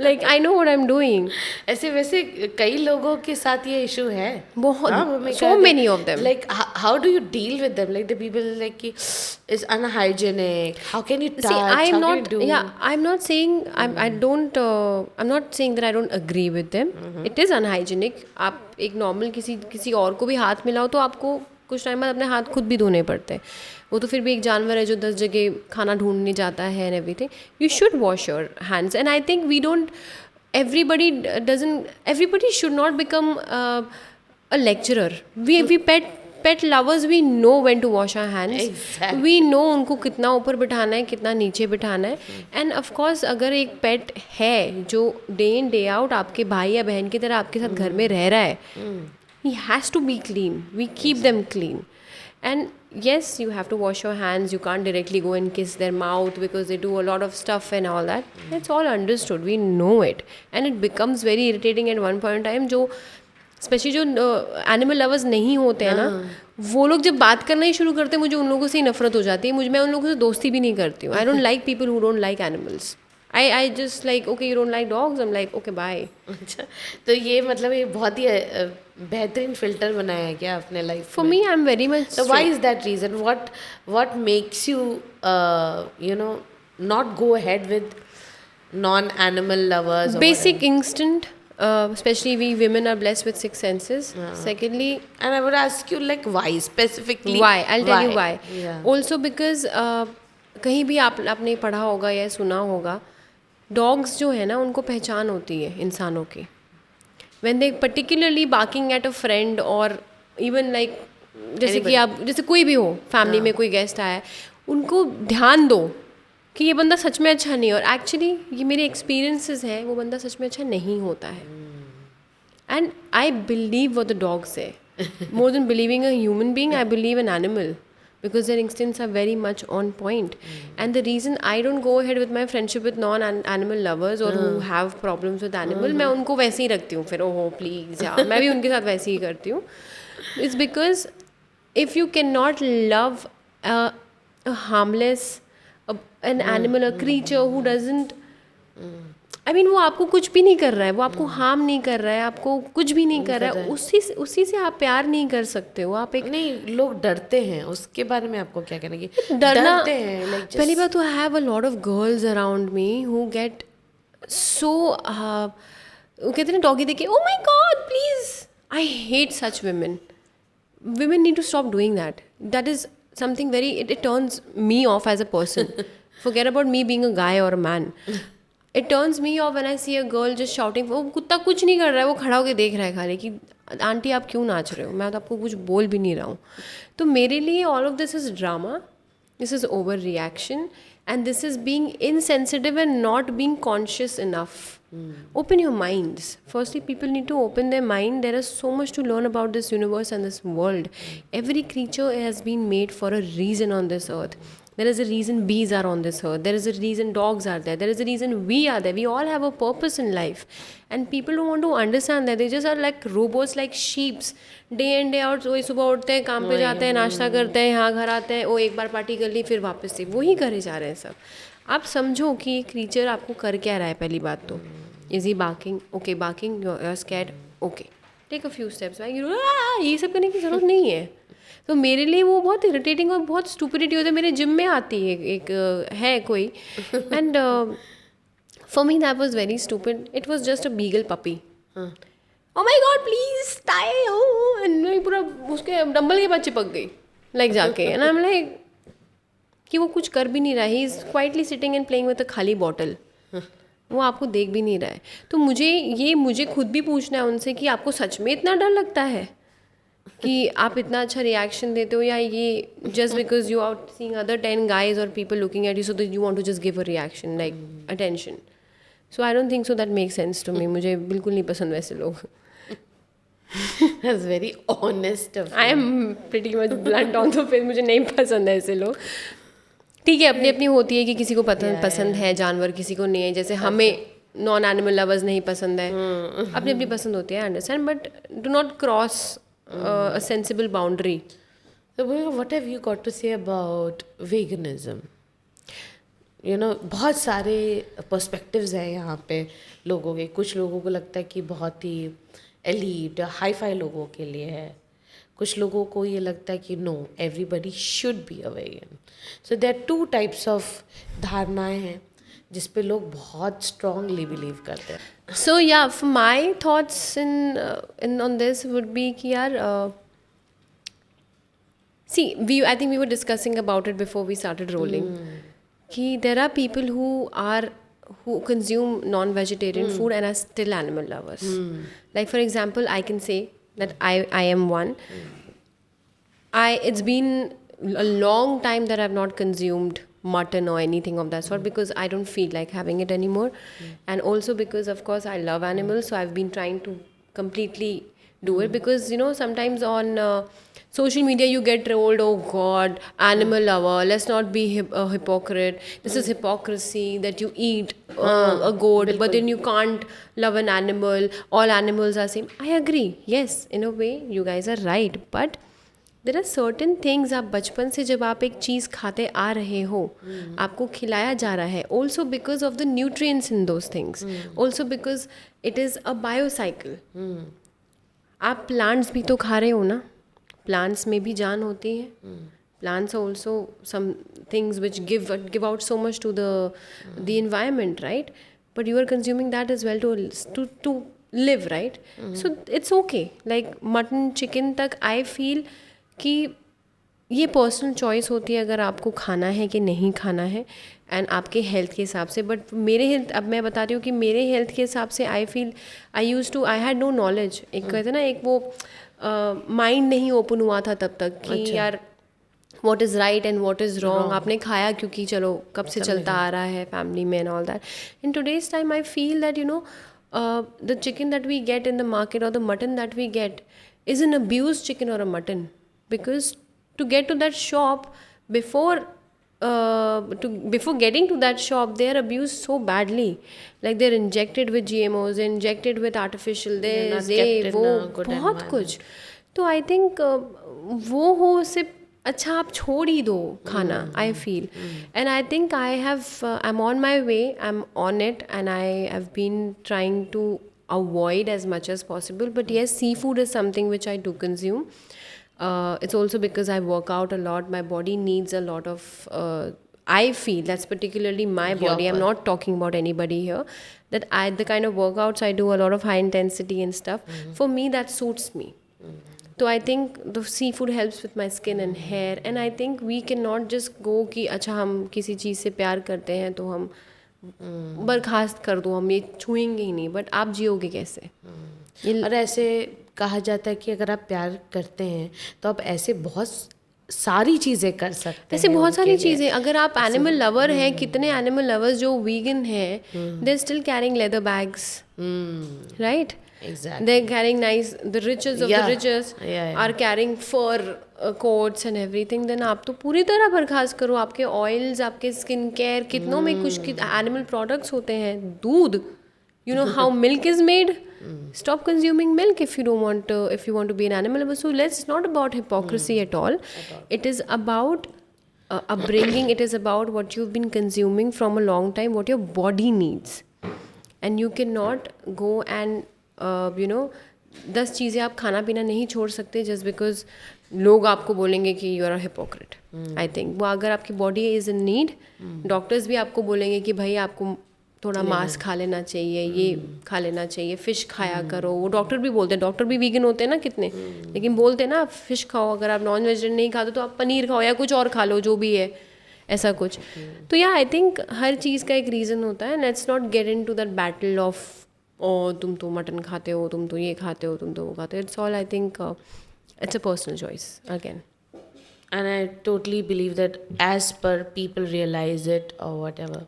Speaker 2: Like I know what I'm doing.
Speaker 3: ऐसे वैसे कई लोगों के साथ ये इशू है
Speaker 2: बहुत, so many of them.
Speaker 3: Like how do you deal with them? Like the people like is unhygienic, how can you touch?
Speaker 2: See,
Speaker 3: I'm
Speaker 2: not saying I'm not saying that I don't agree with them. It is unhygienic. आप एक नॉर्मल किसी और को भी हाथ मिलाओ तो आपको कुछ टाइम बाद अपने हाथ खुद भी धोने पड़ते हैं. वो तो फिर भी एक जानवर है जो 10 जगह खाना ढूंढने जाता है and everything. You should wash your hands. And I think everybody should not become a lecturer. We pet lovers, we know when to wash our hands.
Speaker 3: Exactly.
Speaker 2: We know उनको कितना ऊपर बिठाना है, कितना नीचे बिठाना है. एंड ऑफ कोर्स अगर एक पेट है जो डे इन डे आउट आपके भाई या बहन की तरह आपके साथ घर में रह रहा है, he has to be clean. We keep them clean. And yes, you have to wash your hands. You can't directly go and kiss their mouth because they do a lot of stuff and all that. It's all understood. We know it. And it becomes very irritating at one point in time. जो स्पेशली जो एनिमल लवर्स नहीं होते हैं ना, वो लोग जब बात करना ही शुरू करते हैं, मुझे उन लोगों से ही नफरत हो जाती है. मैं उन लोगों से दोस्ती भी नहीं करती हूँ. I don't like people who don't like animals. I just like, okay, you don't like dogs? I'm like, okay, bye.
Speaker 3: अच्छा, तो ये मतलब ये बहुत ही बेहतरीन फिल्टर बनाया है क्या अपने लाइफ
Speaker 2: For
Speaker 3: में?
Speaker 2: me, I'm very much
Speaker 3: So why is that reason? What makes you not go ahead with non-animal lovers or
Speaker 2: basic
Speaker 3: whatever?
Speaker 2: instinct. Especially we women are blessed with six senses. Secondly,
Speaker 3: And I would ask you like why specifically?
Speaker 2: why? I'll tell you why.
Speaker 3: Yeah.
Speaker 2: Also because कहीं भी आपने पढ़ा होगा या सुना होगा, डॉग्स जो है ना उनको पहचान होती है इंसानों की. When they particularly barking at a friend or even like जैसे कि आप जैसे कोई भी हो फैमिली में कोई गेस्ट आया है, उनको ध्यान दो कि ये बंदा सच में अच्छा नहीं है, और एक्चुअली ये मेरे एक्सपीरियंसेस हैं, वो बंदा सच में अच्छा नहीं होता है. And I believe what the dog से more than believing a human being, I believe an animal, because their instincts are very much on point. And the reason I don't go ahead with my friendship with non-animal lovers or who have problems with animal, मैं उनको वैसे ही रखती हूँ फिर, ओहो प्लीज़ यार, मैं भी उनके साथ वैसे ही करती हूँ. It's because if you cannot love a harmless, an animal, a creature who doesn't, I mean, वो आपको कुछ भी नहीं कर रहा है, वो आपको हार्म नहीं कर रहा है, आपको कुछ भी नहीं कर रहा है, उसी से आप प्यार नहीं कर सकते हो. आप एक
Speaker 3: नहीं, लोग डरते हैं, उसके बारे में आपको क्या कहना है?
Speaker 2: डरना,
Speaker 3: डरते हैं like just-
Speaker 2: पहली बात तो I have a lot of girls around me who get so, वो कहते हैं डॉगी देखे, ओ my God please, I hate such women. Women need to stop doing that. That is something very, it turns me off as a person. Forget about me being a guy or a man. It turns me off when I see a girl just shouting. वो कुत्ता कुछ नहीं कर रहा है, वो खड़ा होकर देख रहा है खाली कि आंटी आप क्यों नाच रहे हो, मैं तो आपको कुछ बोल भी नहीं रहा हूँ. तो मेरे लिए all of this is drama, this is over reaction, and this is being insensitive and not being conscious enough. Open your minds. Firstly, people need to open their mind. There is so much to learn about this universe and this world. Every creature has been made for a reason on this earth. There is a reason bees are on this earth. There is a reason dogs are there. There is a reason we are there. We all have a purpose in life. And people don't want to understand that. They just are like robots, like sheeps. Day in, day out, वही सुबह उठते हैं, काम पे जाते हैं, नाश्ता करते हैं, यहाँ घर आते हैं, वो एक बार पार्टी कर ली, फिर वापस से वही करे जा रहे हैं सब. आप समझो कि ये क्रीचर आपको कर क्या रहा है. पहली बात तो, is he barking? Okay, barking, you are scared, okay, take a few steps back. ये सब करने की ज़रूरत नहीं है. तो मेरे लिए वो बहुत इरिटेटिंग और बहुत स्टूपिडिटी होता है. मेरे जिम में आती है एक है कोई, and for me that was very stupid. It was just a beagle puppy. O my God please tie हो, एंड मैं पूरा उसके डंबल के पास चिपक गई लाइक जाके. एंड आई एम लाइक कि वो कुछ कर भी नहीं रहा है, he is quietly sitting and playing with a खाली बॉटल. वो आपको देख भी नहीं रहा है. तो मुझे खुद भी पूछना है उनसे कि आपको सच में इतना डर लगता है कि आप इतना अच्छा रिएक्शन देते हो, या ये just because you are seeing other 10 guys और people looking at you, so that you want to just give a reaction like attention. So I don't think so that make sense to me. मुझे बिल्कुल नहीं पसंद वैसे लोग.
Speaker 3: That's very honest of
Speaker 2: I am pretty much blunt on, तो फिर मुझे नहीं पसंद है ऐसे लोग. ठीक है, अपनी अपनी होती है कि किसी को पसंद है जानवर, किसी को नहीं है. जैसे हमें नॉन एनिमल लवर्स नहीं पसंद है, अपनी अपनी पसंद होती है, I understand, but do not cross a sensible boundary.
Speaker 3: So what have you got to say about veganism? You know, बहुत सारे पर्सपेक्टिव्स हैं यहाँ पे लोगों के. कुछ लोगों को लगता है कि बहुत ही एलीट हाई फाई लोगों के लिए है, कुछ लोगों को ये लगता है कि no everybody should be a vegan. So there are 2 types of धारणाएं हैं जिस पे लोग बहुत स्ट्रांगली बिलीव करते हैं.
Speaker 2: So yeah, for my thoughts in on this would be कि यार see, I think we were discussing about it before we started rolling. कि there are people who consume non-vegetarian food and are still animal lovers. Like for example, I can say that I am one. It's been a long time that I've not consumed mutton or anything of that sort because I don't feel like having it anymore. And also because of course I love animals, so I've been trying to completely do it, because you know sometimes on social media you get told, oh god, animal lover, let's not be a hypocrite, this is hypocrisy that you eat a goat but then you can't love an animal, all animals are same. I agree, yes, in a way you guys are right, but there are certain things, आप बचपन से जब आप एक चीज़ खाते आ रहे हो, आपको खिलाया जा रहा है, also because of the nutrients in those things, also because it is a biocycle. आप प्लांट्स भी तो खा रहे हो ना, प्लांट्स में भी जान होती है, plants are also some things which give out so much to the environment, right? But you are consuming that as well to live, right? So it's okay. Like mutton, chicken तक I feel कि ये पर्सनल चॉइस होती है अगर आपको खाना है कि नहीं खाना है, एंड आपके हेल्थ के हिसाब से। बट मेरे हेल्थ, अब मैं बता रही हूँ कि मेरे हेल्थ के हिसाब से I feel I had no knowledge. एक कहते ना, एक वो माइंड नहीं ओपन हुआ था तब तक कि यार what is right and what is wrong. आपने खाया क्योंकि चलो कब से चलता आ रहा है फैमिली में and all that. In today's time I feel that the chicken that we get in the market और the mutton that we get is an abused chicken or a mutton, because to get to that shop, before getting to that shop, they are abused so badly. Like they're injected with GMOs, injected with artificial this ये वो बहुत कुछ। तो आई थिंक वो हो, सिर्फ अच्छा आप छोड़ ही दो खाना, I feel. And I think I am on my way, I am on it, and I have been trying to avoid as much as possible. But yes, seafood is something which I do consume. It's also because I work out a lot. My body needs a lot of I feel that's particularly my body. I'm not talking about anybody here. That the kind of workouts I do, a lot of high intensity and stuff, for me that suits me. So I think the seafood helps with my skin and hair. And I think we cannot just go कि अच्छा हम किसी चीज़ से प्यार करते हैं तो हम बर्खास्त कर दो, हम ये छुएंगे ही नहीं। बट आप जियोगे कैसे?
Speaker 3: और ऐसे कहा जाता है कि अगर आप प्यार करते हैं तो आप ऐसे बहुत सारी चीज़ें कर सकते हैं।
Speaker 2: ऐसे बहुत सारी चीज़ें, अगर आप एनिमल लवर हैं, कितने एनिमल लवर्स जो वीगन हैं, they are still carrying leather bags, right?
Speaker 3: Exactly.
Speaker 2: They're carrying the richest of the richest are carrying fur coats and everything. Then आप तो पूरी तरह बर्खास्त करो। आपके ऑयल्स, आपके स्किन केयर, कितनों में कुछ एनिमल प्रोडक्ट्स होते हैं। दूध, you know how milk is made? Stop consuming milk if you don't want if you want to be an animal lover. So it's not about hypocrisy at all. It is about upbringing. It is about what you've been consuming from a long time, what your body needs, and you cannot go and 10 चीज़ें आप खाना पीना नहीं छोड़ सकते जस्ट बिकॉज लोग आपको बोलेंगे कि you are a hypocrite. I think वो अगर आपकी body is in need, doctors भी आपको बोलेंगे कि भाई आपको थोड़ा मांस खा लेना चाहिए, ये खा लेना चाहिए, फ़िश खाया करो। वो डॉक्टर भी बोलते हैं, डॉक्टर भी वीगन होते हैं ना कितने, लेकिन बोलते हैं ना आप फ़िश खाओ, अगर आप नॉन वेजिटेरियन नहीं खाते तो आप पनीर खाओ या कुछ और खा लो, जो भी है ऐसा कुछ। तो या आई थिंक हर चीज़ का एक रीज़न होता है। Let's not get into that battle of ओ तुम तो मटन खाते हो, तुम तो ये खाते हो, तुम तो वो खाते हो। It's all, I think it's a personal choice again.
Speaker 3: And I totally believe that as per people realize it or whatever.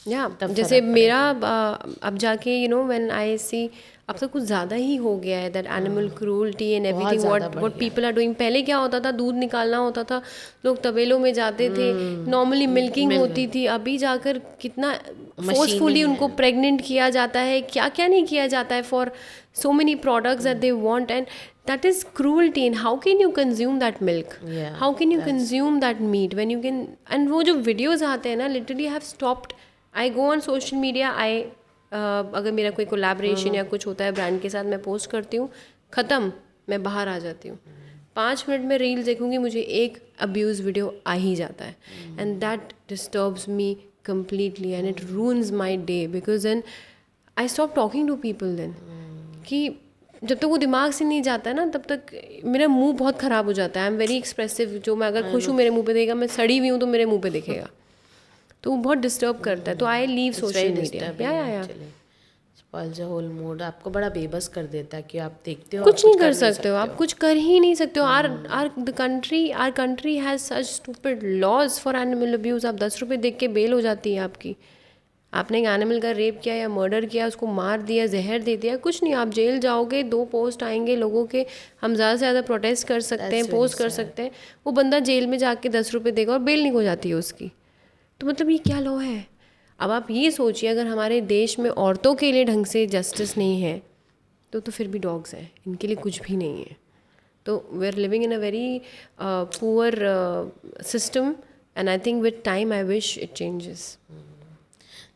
Speaker 2: जैसे मेरा अब जाके व्हेन आई सी अब तो कुछ ज़्यादा ही हो गया है that animal cruelty and everything what people are doing. पहले क्या होता था, दूध निकालना होता था, लोग तबेलों में जाते थे, नॉर्मली मिल्किंग होती थी। अभी जाकर कितना फोर्सफुली उनको प्रेग्नेंट किया जाता है, क्या क्या नहीं किया जाता है for so many products that they want, and that is cruelty. And how can you consume that milk? How can you consume that meat when you can? And वो जो videos आते हैं ना, literally I have stopped. I go on social media, अगर मेरा कोई कोलैबोरेशन या कुछ होता है ब्रांड के साथ, मैं पोस्ट करती हूँ, ख़त्म, मैं बाहर आ जाती हूँ। 5 मिनट में रील देखूँगी, मुझे एक अब्यूज़ वीडियो आ ही जाता है, and that disturbs me completely, and it ruins my day, because then I stop talking to people then. कि जब तक वो दिमाग से नहीं जाता है ना, तब तक मेरा मुंह बहुत ख़राब हो जाता है। I am very expressive. जो मैं अगर खुश हूँ मेरे मुंह पे देखेगा, मैं सड़ी हुई हूँ तो मेरे मुंह पे दिखेगा, तो वो बहुत डिस्टर्ब करता है। तो आई लीव सोशल मीडिया। या
Speaker 3: स्पॉइल्स द होल मूड। आपको बड़ा बेबस कर देता है कि आप देखते हो,
Speaker 2: कुछ नहीं कर सकते हो, आप कुछ कर ही नहीं सकते हो। Our country has such stupid laws for animal abuse. आप 10 रुपये देख के बेल हो जाती है आपकी। आपने एक एनिमल का रेप किया या मर्डर किया, उसको मार दिया, जहर दे दिया, कुछ नहीं, आप जेल जाओगे। 2 पोस्ट आएंगे लोगों के, हम ज़्यादा से ज़्यादा प्रोटेस्ट कर सकते हैं, पोस्ट कर सकते हैं। वो बंदा जेल में जाके 10 रुपये देगा और बेल नहीं हो जाती है उसकी। तो मतलब ये क्या लॉ है? अब आप ये सोचिए, अगर हमारे देश में औरतों के लिए ढंग से जस्टिस नहीं है तो फिर भी डॉग्स हैं, इनके लिए कुछ भी नहीं है। तो we are living in a very poor system, and I think with time I wish it changes.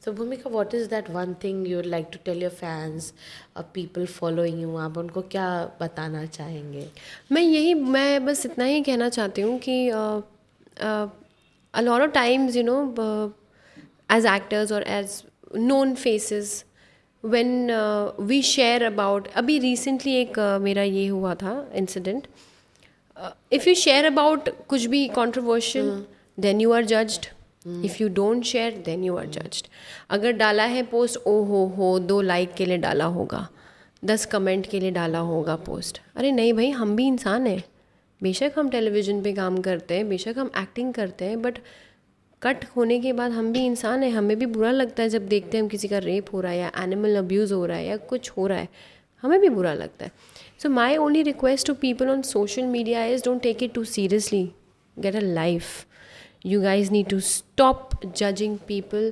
Speaker 3: So Bhumika, what is that one thing you would like to tell your fans or people following you? आप उनको क्या बताना चाहेंगे?
Speaker 2: मैं बस इतना ही कहना चाहती हूँ कि a lot of times, you know, as actors or as known faces, when we share about, अभी recently एक मेरा ये हुआ था incident, if you share about कुछ भी controversial, then you are judged. If you don't share, then you are judged. अगर डाला है पोस्ट, ओ हो 2 लाइक के लिए डाला होगा, 10 कमेंट के लिए डाला होगा पोस्ट. अरे नहीं भाई, हम भी इंसान हैं. बेशक हम टेलीविज़न पे काम करते हैं, बेशक हम एक्टिंग करते हैं, बट कट होने के बाद हम भी इंसान हैं. हमें भी बुरा लगता है जब देखते हैं हम किसी का रेप हो रहा है या एनिमल अब्यूज़ हो रहा है या कुछ हो रहा है, हमें भी बुरा लगता है. So my only request to people on social media is don't take it too seriously. Get a life. You guys need to stop judging people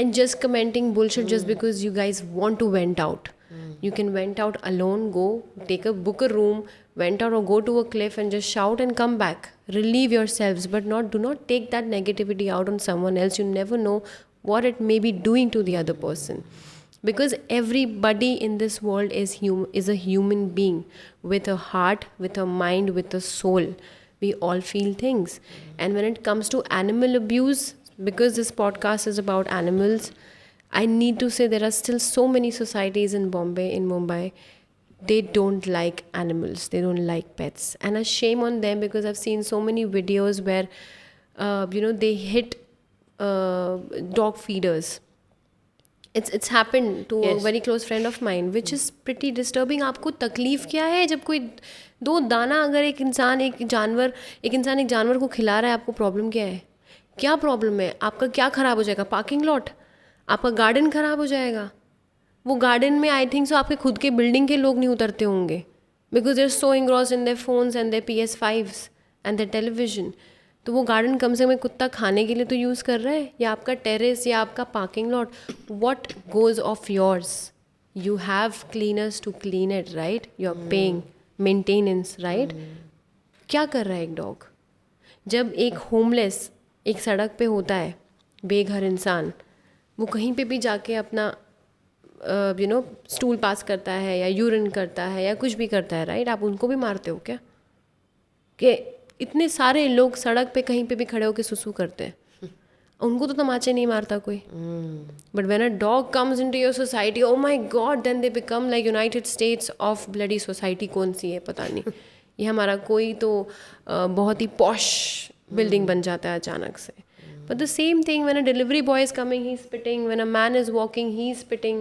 Speaker 2: and just commenting bullshit just because you guys want to vent out. You can vent out alone, go book a room, vent out or go to a cliff and just shout and come back. Relieve yourselves, but do not take that negativity out on someone else. You never know what it may be doing to the other person. Because everybody in this world is a human being with a heart, with a mind, with a soul. We all feel things. And when it comes to animal abuse, because this podcast is about animals, I need to say there are still so many societies in Mumbai, they don't like animals, they don't like pets. And a shame on them, because I've seen so many videos where, they hit dog feeders. It's happened to a very close friend of mine, which is pretty disturbing. आपको तकलीफ़ क्या है जब कोई 2 दाना अगर एक इंसान एक जानवर को खिला रहा है, आपको प्रॉब्लम क्या है? क्या प्रॉब्लम है? आपका क्या ख़राब हो जाएगा? Parking lot? आपका गार्डन ख़राब हो जाएगा? वो गार्डन में आई थिंक सो आपके खुद के बिल्डिंग के लोग नहीं उतरते होंगे, because they are so engrossed in their phones and their PS5s and their television. तो वो गार्डन कम से कम कुत्ता खाने के लिए तो यूज़ कर रहा है, या आपका टेरेस या आपका parking lot. What goes of yours? You have cleaners to clean it, right? You are paying maintenance, right? क्या कर रहा है एक डॉग? जब एक होमलेस एक सड़क पे होता है, बेघर इंसान, वो कहीं पे भी जाके अपना स्टूल पास करता है या यूरिन करता है या कुछ भी करता है, राइट? आप उनको भी मारते हो क्या? कि इतने सारे लोग सड़क पे कहीं पे भी खड़े होकर सुसु करते हैं, उनको तो तमाचे नहीं मारता कोई. But when a dog comes into your society, oh my god, then they become like United States of bloody society. कौन सी है पता नहीं. ये हमारा कोई तो बहुत ही पॉश बिल्डिंग बन जाता है अचानक से. But the same thing, when a delivery boy is coming, he's spitting. When a man is walking, he's spitting.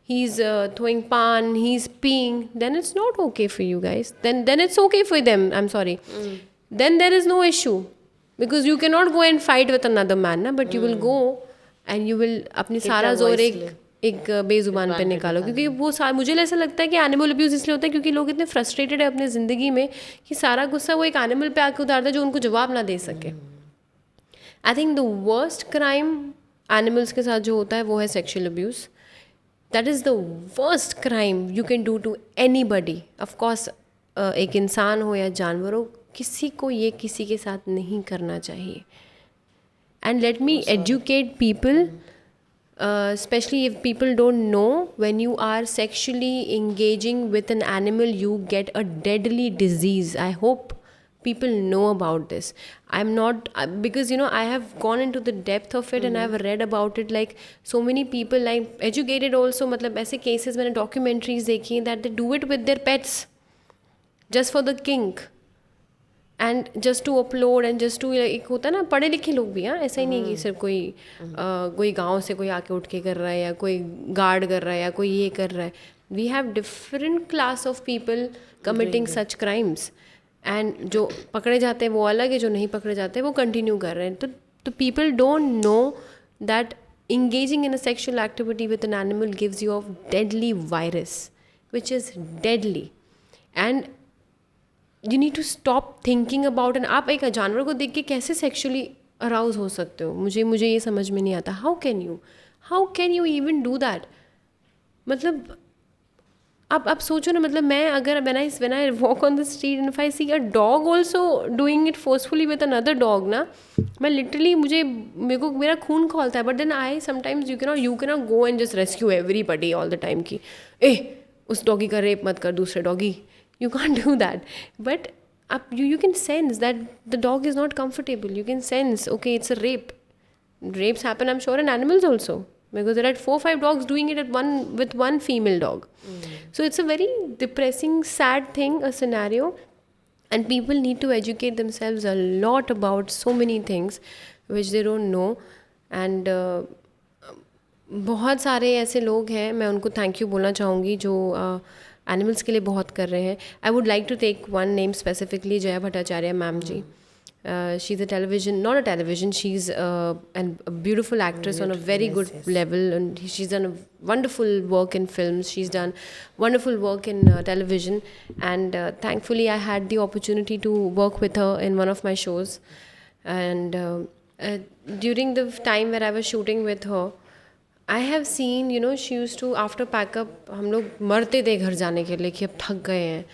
Speaker 2: He's throwing pan, he's peeing. Then it's not okay for you guys. Then it's okay for them. I'm sorry. Then there is no issue. Because you cannot go and fight with another man, na? But you will go and you will अपनी सारा जोर एक बेजुबान पे निकालो. क्योंकि वो मुझे ऐसा लगता है कि एनिमल अब्यूज़ इसलिए होता है क्योंकि लोग इतने फ्रस्ट्रेटेड है अपनी ज़िंदगी में कि सारा गुस्सा वो एक एनिमल पे आके उतारता है जो उनको जवाब ना दे सके. I think the worst crime animals के साथ जो होता है वो है sexual abuse. That is the worst crime you can do to anybody. Of course एक इंसान हो या जानवर हो, किसी को ये किसी के साथ नहीं करना चाहिए. And let me educate people, especially if people don't know, when you are sexually engaging with an animal, you get a deadly disease. I hope people know about this. I'm not, because I have gone into the depth of it and I've read about it. Like so many people, like educated also, मतलब ऐसे cases मैंने documentaries देखी हैं that they do it with their pets just for the kink and just to upload and just to, एक होता है ना पढ़े लिखे लोग भी, हाँ, ऐसा ही नहीं कि सिर्फ कोई गांव से कोई आके उठ के कर रहा है या कोई गार्ड कर रहा है या कोई ये कर रहा है. We have different class of people committing such crimes. And जो पकड़े जाते हैं वो अलग है, जो नहीं पकड़े जाते हैं वो कंटिन्यू कर रहे हैं. तो people don't know that engaging in a sexual activity with an animal gives you a deadly virus which is deadly, and you need to stop thinking about. and आप एक जानवर को देख के कैसे sexually arouse हो सकते हो? मुझे ये समझ में नहीं आता. how can you even do that? मतलब आप सोचो ना, मतलब मैं अगर when I walk on the street and if I see a dog also doing it forcefully with another dog ना, मैं literally मेरे को मेरा खून खौलता है. But then I sometimes you cannot go and just rescue everybody all the time कि उस डॉगी का रेप मत कर दूसरे doggy. You can't do that. But you can sense that the dog is not comfortable. You can sense, okay, it's a rape. Rapes happen, I'm sure, in animals also. Because there are 4-5 dogs doing it with one female dog. So it's a very depressing, sad thing, a scenario. And people need to educate themselves a lot about so many things which they don't know. And बहुत सारे ऐसे लोग हैं, मैं उनको थैंक यू बोलना चाहूँगी जो एनिमल्स के लिए बहुत कर रहे हैं. I would like to take one name specifically, Jaya Bhattacharya ma'am ji. She's not a television, she's a beautiful actress on a very good level, and she's done a wonderful work in films, she's done wonderful work in television, and thankfully I had the opportunity to work with her in one of my shows. And during the time where I was shooting with her, I have seen, she used to, after pack up, हम लोग मरते थे घर जाने के लिए कि अब थक गए हैं.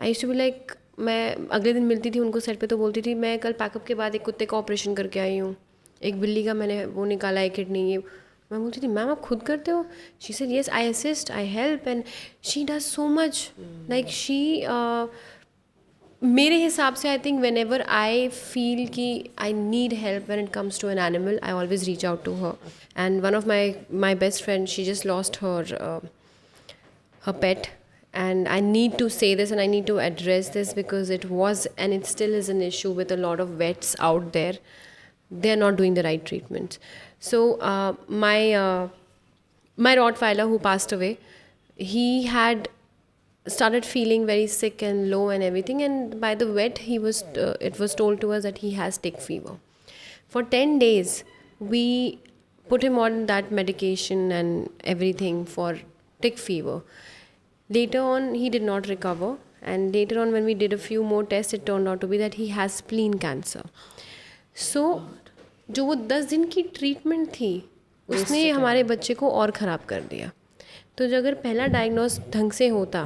Speaker 2: I used to be like, मैं अगले दिन मिलती थी उनको सेट पे तो बोलती थी मैं कल पैकअप के बाद एक कुत्ते का ऑपरेशन करके आई हूँ, एक बिल्ली का मैंने वो निकाला है किडनी. ये मैं बोलती थी मैम आप खुद करते हो? She said yes, I assist, I help, and she does so much. Like she मेरे हिसाब से I think whenever I feel कि I need help when it comes to an animal, I always reach out to her. And one of my best friend, she just lost her pet. And I need to say this and I need to address this because it was and it still is an issue with a lot of vets out there. They are not doing the right treatment. So my Rottweiler who passed away, he had started feeling very sick and low and everything, and by the vet it was told to us that he has tick fever. For 10 days we put him on that medication and everything for tick fever. Later on, he did not recover, and later on when we did a few more tests, it turned out to be that he has spleen cancer. So, जो वो 10 दिन की ट्रीटमेंट थी उसने हमारे बच्चे को और ख़राब कर दिया. तो जो अगर पहला डायग्नोस ढंग से होता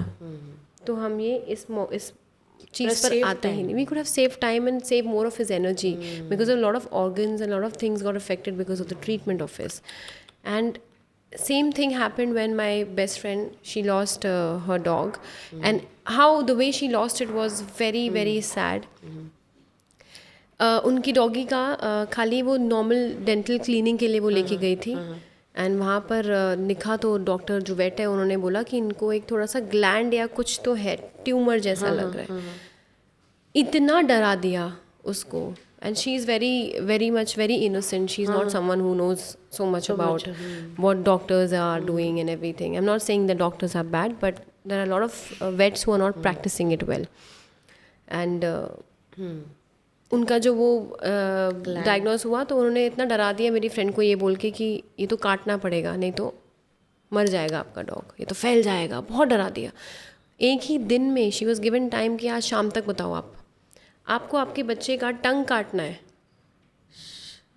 Speaker 2: तो हम ये इस चीज़ पर आते ही नहीं. We could have saved time and saved more of his energy because a lot of organs and a lot of things got affected because of the treatment of his. And same thing happened when my best friend, she lost her dog, and how the way she lost it was very very sad. उनकी डॉगी का खाली वो नॉर्मल डेंटल क्लीनिंग के लिए वो लेके गई थी, एंड वहाँ पर लिखा तो डॉक्टर जो वेट है उन्होंने बोला कि इनको एक थोड़ा सा ग्लैंड या कुछ तो है, ट्यूमर जैसा लग रहा है. इतना डरा दिया उसको. And she is very much very innocent. She's not someone who knows so much about what doctors are doing and everything. I'm not saying the doctors are bad, but there are a lot of vets who are not practicing it well. And उनका जो वो डायग्नोस हुआ तो उन्होंने इतना डरा दिया मेरी फ्रेंड को ये बोल के कि ये तो काटना पड़ेगा, नहीं तो मर जाएगा आपका डॉग, ये तो फैल जाएगा. बहुत डरा दिया. एक ही दिन में शी वॉज गिवन टाइम कि आज शाम तक बताओ आपको आपके बच्चे का टंग काटना है.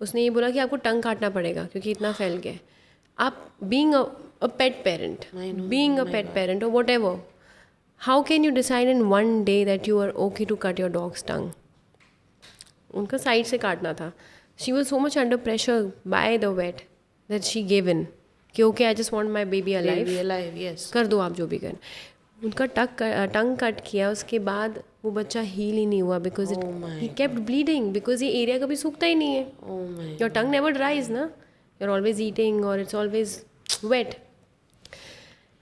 Speaker 2: उसने ये बोला कि आपको टंग काटना पड़ेगा क्योंकि इतना फैल गया. आप being a pet parent or whatever, how can you decide in one day that you are okay to cut your dog's tongue? उनका साइड से काटना था. She was so much under pressure by the vet that she gave in कि okay, I just want my baby alive.
Speaker 3: Yes.
Speaker 2: कर दो आप जो भी कर. उनका टंग कट किया, उसके बाद वो बच्चा हील ही नहीं हुआ because he kept bleeding, because ये एरिया कभी सूखता ही नहीं है. योर टंग नेवर ड्राइज ना, यू आर ऑलवेज ईटिंग और it's always wet.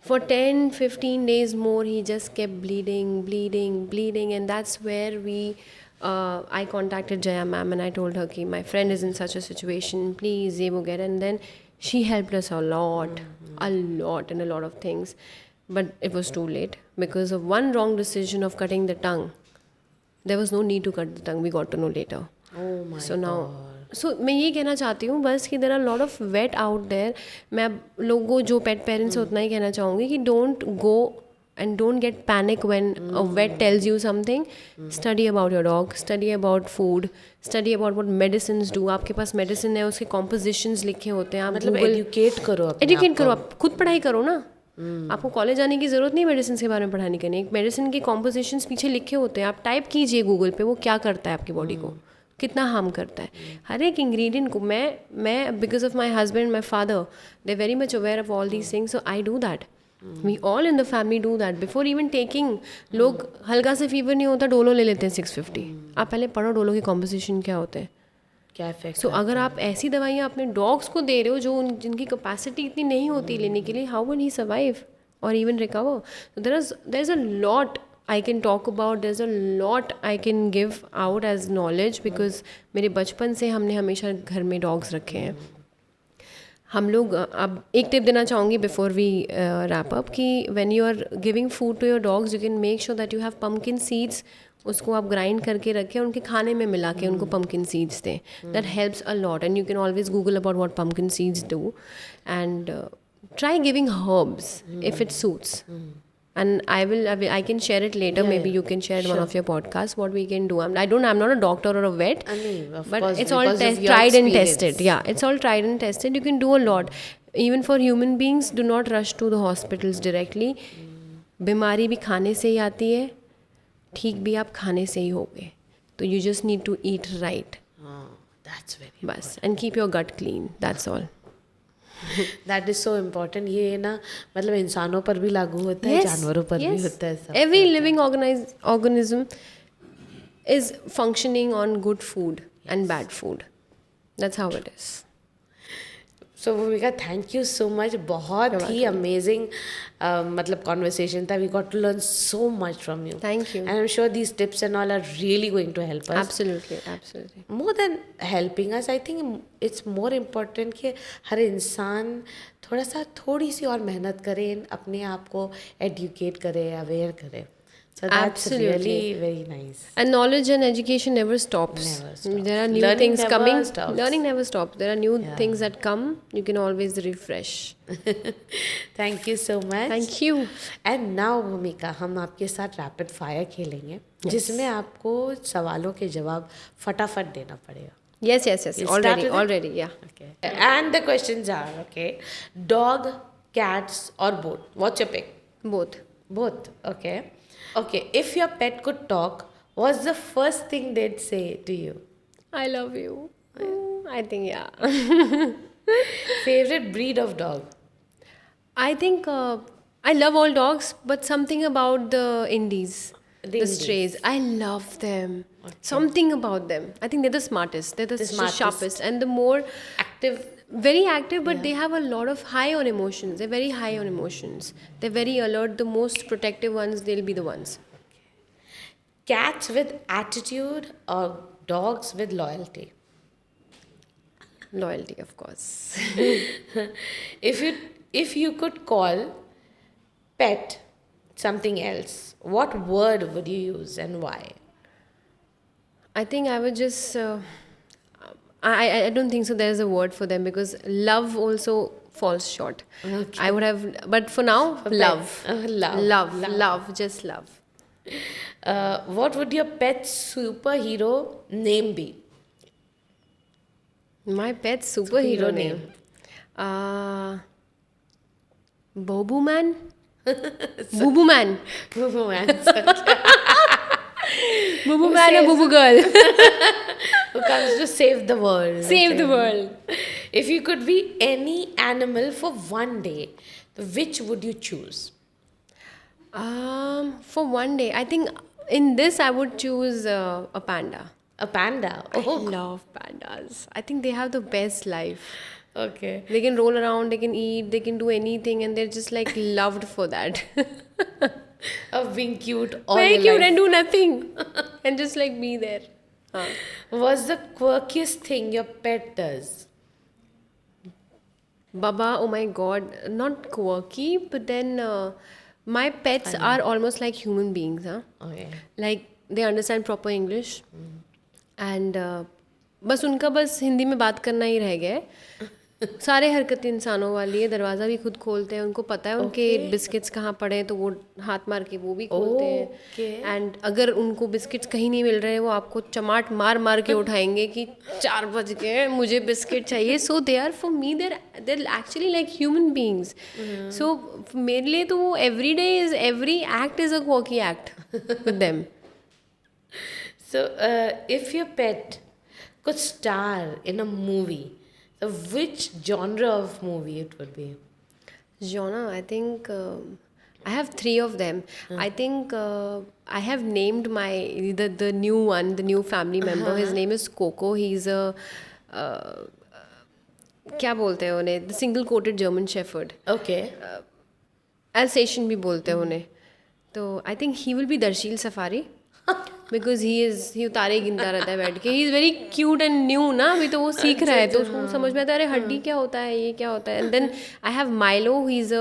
Speaker 2: For 10-15 days more, he just kept bleeding, and that's where I contacted Jaya ma'am and I told her कि my friend is in such a situation, please ये वो get, and then she helped us a lot in a lot of things. But it was too late because of one wrong decision of cutting the tongue. There was no need to cut the tongue. We got to know later.
Speaker 3: Oh my
Speaker 2: so now,
Speaker 3: God.
Speaker 2: So मैं ये कहना चाहती हूँ बस कि there are a lot of vet out there. मैं लोगों जो pet parents उतना ही कहना चाहूँगी कि don't go and don't get panic when a vet tells you something. Study about your dog. Study about food. Study about what medicines do. आपके पास medicine है, उसके compositions लिखे होते हैं. आप
Speaker 3: मतलब educate करो
Speaker 2: आप खुद पढ़ाई करो ना. आपको कॉलेज जाने की ज़रूरत नहीं मेडिसिन के बारे में पढ़ाने के लिए. एक मेडिसिन के कॉम्पोजिशंस पीछे लिखे होते हैं, आप टाइप कीजिए गूगल पे वो क्या करता है आपकी बॉडी को, कितना हार्म करता है. हर एक इंग्रेडिएंट को मैं because of my husband my father they very much aware of all these things, so I do that. We all in the family do that before even taking. लोग हल्का से फीवर नहीं होता डोलो ले लेते हैं 650. आप पहले पढ़ो डोलो की कॉम्पोजिशन क्या होते हैं.
Speaker 3: क्या इफेक्ट.
Speaker 2: सो अगर आप ऐसी दवाइयाँ अपने डॉग्स को दे रहे हो जो जिनकी कैपेसिटी इतनी नहीं होती लेने के लिए, हाउ विल ही सर्वाइव और even recover. So there is a lot I can talk about, there's a lot I can give out as knowledge because मेरे बचपन से हमने हमेशा घर में डॉग्स रखे हैं. हम लोग अब एक टिप देना चाहूँगी बिफोर वी रैप अप कि when you are giving food to your dogs you can make sure that you have pumpkin seeds. उसको आप ग्राइंड करके रखें, उनके खाने में मिला के उनको पम्पकिन सीड्स दें. That helps a lot and you can always Google about what pumpkin seeds do and try giving herbs if it suits. And I can share it later. Maybe you can share it one of your podcasts what we can do. I'm not a doctor or a vet, but it's all tried and tested. Yeah, it's all tried and tested. You can do a lot. Even for human beings, do not rush to the hospitals directly. बीमारी भी खाने से ही आती है, ठीक भी आप खाने से ही होगे. तो you just need to eat right.
Speaker 3: That's very
Speaker 2: बस and keep your gut clean. That's all.
Speaker 3: That is so important. ये ना मतलब इंसानों पर भी लागू होता है, जानवरों पर भी होता है. सब
Speaker 2: Every living organism is functioning on good food and bad food. That's how it is.
Speaker 3: सो भूमिका, थैंक यू सो मच. बहुत ही अमेजिंग मतलब कॉन्वर्सेशन था. We got to learn so much from you.
Speaker 2: Thank you.
Speaker 3: And I am sure these tips and all are really going to help us.
Speaker 2: Absolutely, absolutely.
Speaker 3: More than helping us, I think it's more important कि हर इंसान थोड़ी सी और मेहनत करे, अपने आप को एडुकेट करे, अवेयर करे. So that's
Speaker 2: Absolutely.
Speaker 3: really very nice.
Speaker 2: And knowledge and education never stops.
Speaker 3: Never stops.
Speaker 2: There are new
Speaker 3: Learning
Speaker 2: things
Speaker 3: never
Speaker 2: coming.
Speaker 3: stops.
Speaker 2: Learning never stops. There are new
Speaker 3: Yeah.
Speaker 2: things that come. You can always refresh.
Speaker 3: Thank you so much.
Speaker 2: Thank you.
Speaker 3: And now भूमिका, हम आपके साथ रैपिड फायर खेलेंगे, जिसमें आपको सवालों के जवाब फटाफट देना पड़ेगा.
Speaker 2: Yes, yes, yes.
Speaker 3: We'll start
Speaker 2: Already,
Speaker 3: with it?
Speaker 2: already. Yeah.
Speaker 3: Okay. And the questions are, okay, dog, cats or both? What's your pick?
Speaker 2: Both.
Speaker 3: Both. Okay. Okay. If your pet could talk, what's the first thing they'd say to you?
Speaker 2: I love you. I think yeah.
Speaker 3: Favorite breed of dog?
Speaker 2: I think I love all dogs, but something about the Indies,
Speaker 3: The Indies.
Speaker 2: strays. I love them. Something about them. I think they're the smartest. They're the
Speaker 3: smartest.
Speaker 2: sharpest and the more
Speaker 3: Active.
Speaker 2: very active, but they have a lot of high on emotions. They're very high on emotions. They're very alert. The most protective ones, they'll be the ones.
Speaker 3: Cats with attitude or dogs with loyalty?
Speaker 2: Loyalty, of course.
Speaker 3: If you could call pet something else, what word would you use and why?
Speaker 2: I think I would just. I don't think so. There's a word for them because love also falls short.
Speaker 3: Okay.
Speaker 2: I would have, but for now, love.
Speaker 3: Love.
Speaker 2: Love, just love.
Speaker 3: What would your pet's superhero name be?
Speaker 2: My pet's superhero
Speaker 3: Superhero
Speaker 2: name. Bobu Man. Boo Man.
Speaker 3: Boo Man.
Speaker 2: Boo Man or Boo Girl.
Speaker 3: Who comes to save the world.
Speaker 2: Save the world.
Speaker 3: If you could be any animal for one day, which would you choose?
Speaker 2: For one day, I think in this I would choose a panda.
Speaker 3: A panda.
Speaker 2: I love pandas. I think they have the best life.
Speaker 3: Okay.
Speaker 2: They can roll around, they can eat, they can do anything, and they're just like loved for that.
Speaker 3: Of being cute all
Speaker 2: Very
Speaker 3: your
Speaker 2: cute
Speaker 3: life.
Speaker 2: and do nothing and just like be there.
Speaker 3: What's the quirkiest thing your pet does?
Speaker 2: Baba, oh my god, not quirky, but then my pets are almost like human beings, huh?
Speaker 3: Okay.
Speaker 2: Like they understand proper English and बस उनका बस हिंदी में बात करना ही रह गया है. सारे हरकतें इंसानों वाली है, दरवाज़ा भी खुद खोलते हैं, उनको पता है उनके बिस्किट्स कहाँ पड़े हैं तो वो हाथ मार के वो भी खोलते हैं। एंड अगर उनको बिस्किट्स कहीं नहीं मिल रहे हैं वो आपको चमाट मार मार के उठाएंगे कि 4 बज गए मुझे बिस्किट चाहिए। So they are for me there actually like human beings. सो मेरे लिए तो वो every act is a walkie act with them.
Speaker 3: So, if your pet could star in a movie, so which genre of movie it would be?
Speaker 2: Genre, I think I have 3 of them. I think I have named the new one, the new family member. His name is Coco. He's a क्या बोलते हैं उन्हें, the single coated German Shepherd.
Speaker 3: Okay.
Speaker 2: Alsatian भी बोलते हैं उन्हें. तो I think he will be Darshil Safari. Because he उतारे गिनता रहता है बैठ के। ही is very cute and new ना, अभी तो वो सीख रहा है तो उसको समझ में आता है अरे हड्डी क्या होता है, ये क्या होता है। And then I have Milo, he is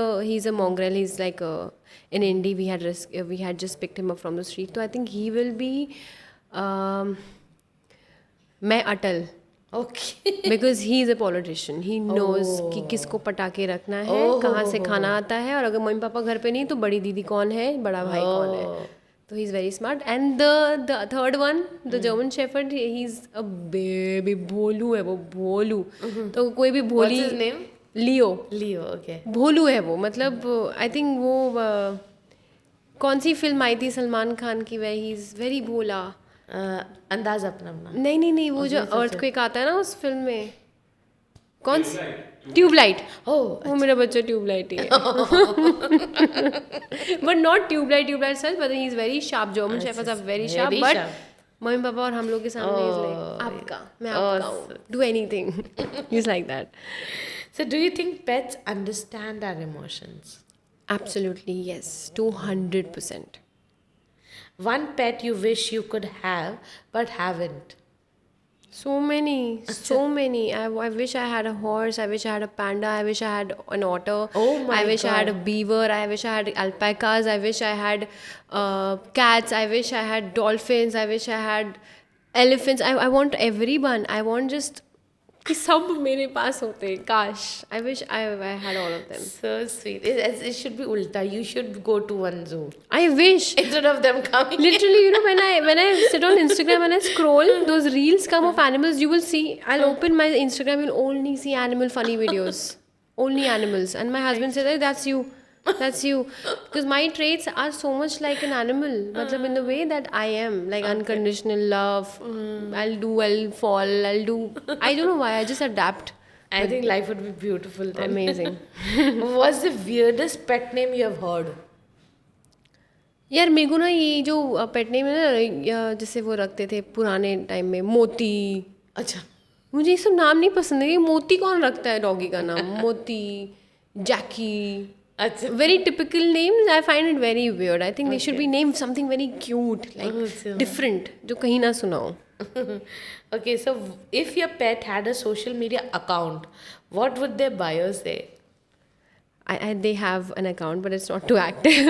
Speaker 2: a mongrel. He is like in indie we had just picked him up from the street. तो I think he will be मैं Atal.
Speaker 3: Okay.
Speaker 2: Because he is a politician, he knows कि किसको पटा के रखना है, कहाँ से खाना आता है, और अगर मम्मी पापा घर पे नहीं तो बड़ी दीदी कौन है, बड़ा भाई कौन है। तो he is very smart. And the third one, the German shepherd, he is a baby, Bholu है वो, भोलू। तो कोई भी भोली,
Speaker 3: What's his name?
Speaker 2: लियो,
Speaker 3: Leo. Okay.
Speaker 2: भोलू है वो। मतलब आई थिंक वो कौन सी फिल्म आई थी सलमान खान की, वह ही इज़ वेरी भोला।
Speaker 3: अंदाज अपना अपना।
Speaker 2: नहीं वो जो अर्थक्वेक आता है ना उस फिल्म में, कौन सी, ट्यूबलाइट। वो मेरा बच्चा ट्यूबलाइट ही है। But not tubelight such, but he is very sharp. German shepherds are very sharp, but mummy papa और हम लोग के सामने इज लाइक आपका, मैं आपका हूँ, do anything, is like that.
Speaker 3: So, do you think pets understand our emotions?
Speaker 2: Absolutely yes, 200%.
Speaker 3: One pet you wish you could have but haven't.
Speaker 2: So many. I wish I had a horse. I wish I had a panda. I wish I had an otter.
Speaker 3: Oh my
Speaker 2: I wish I had a beaver. I wish I had alpacas. I wish I had cats. I wish I had dolphins. I wish I had elephants. I want everyone. I want just कि सब मेरे पास होते, काश। I wish I had all of them.
Speaker 3: So sweet. It should be ulta. You should go to one zoo
Speaker 2: I wish.
Speaker 3: instead of them coming.
Speaker 2: Literally, you know, when I sit on Instagram and I scroll, those reels come of animals, you will see, I'll open my Instagram, you'll only see animal funny videos. Only animals. And my husband says, that's you. That's you. Because my traits are so much like an animal. Matlab in the way that I am. Like unconditional love. I'll fall, I don't know why, I just adapt.
Speaker 3: I think life would be beautiful then.
Speaker 2: Amazing.
Speaker 3: What's the weirdest pet name you have heard?
Speaker 2: यार मेरे को ना ये जो पेट नेम है ना, जैसे वो रखते थे पुराने टाइम में, मोती।
Speaker 3: अच्छा।
Speaker 2: मुझे ये सब नाम नहीं पसंद है। ये मोती कौन रखता है डॉगी का नाम? मोती, जैकी,
Speaker 3: अच्छा।
Speaker 2: very typical names. I find it very weird. I think they should be named something very cute, like different, जो कहीं ना सुना हो।
Speaker 3: Okay, so if your pet had a social media account, what would their bio say?
Speaker 2: They have an account, but it's not too active.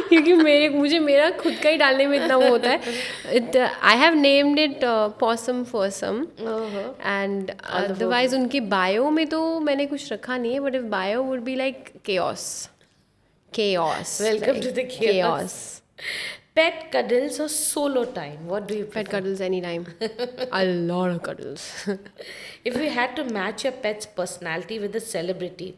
Speaker 2: क्योंकि मुझे मेरा खुद का ही डालने में इतना वो होता है। I have named it Possum Fossum. And otherwise उनके bio में तो मैंने कुछ रखा नहीं है, but if bio would be like chaos.
Speaker 3: Welcome to the chaos. Pet cuddles or solo time? What do you prefer?
Speaker 2: Pet cuddles anytime. A lot of cuddles.
Speaker 3: If you had to match your pet's personality with a celebrity,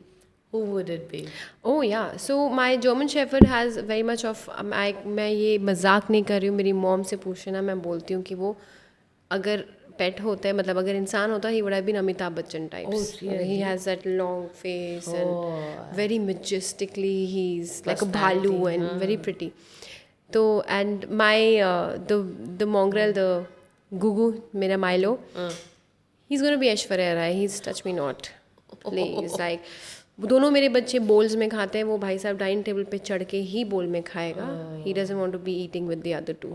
Speaker 3: who would it be?
Speaker 2: Oh yeah, so my German Shepherd has very much of मैं ये मजाक नहीं कर रही हूँ, मेरी मॉम से पूछना, मैं बोलती हूँ कि वो अगर पेट होता है, मतलब अगर इंसान होता है, he would have been Amitabh Bachchan types. He has that long face and very majestically he's like a bhalu and very pretty. तो and my the mongrel, the Gugu, मेरा Milo, he's gonna be Aishwarya Rai. He's touch me not, please. Like दोनों मेरे बच्चे बोल्स में खाते हैं, वो भाई साहब डाइनिंग टेबल पे चढ़ के ही बोल में खाएगा। He doesn't want to be eating with the other two.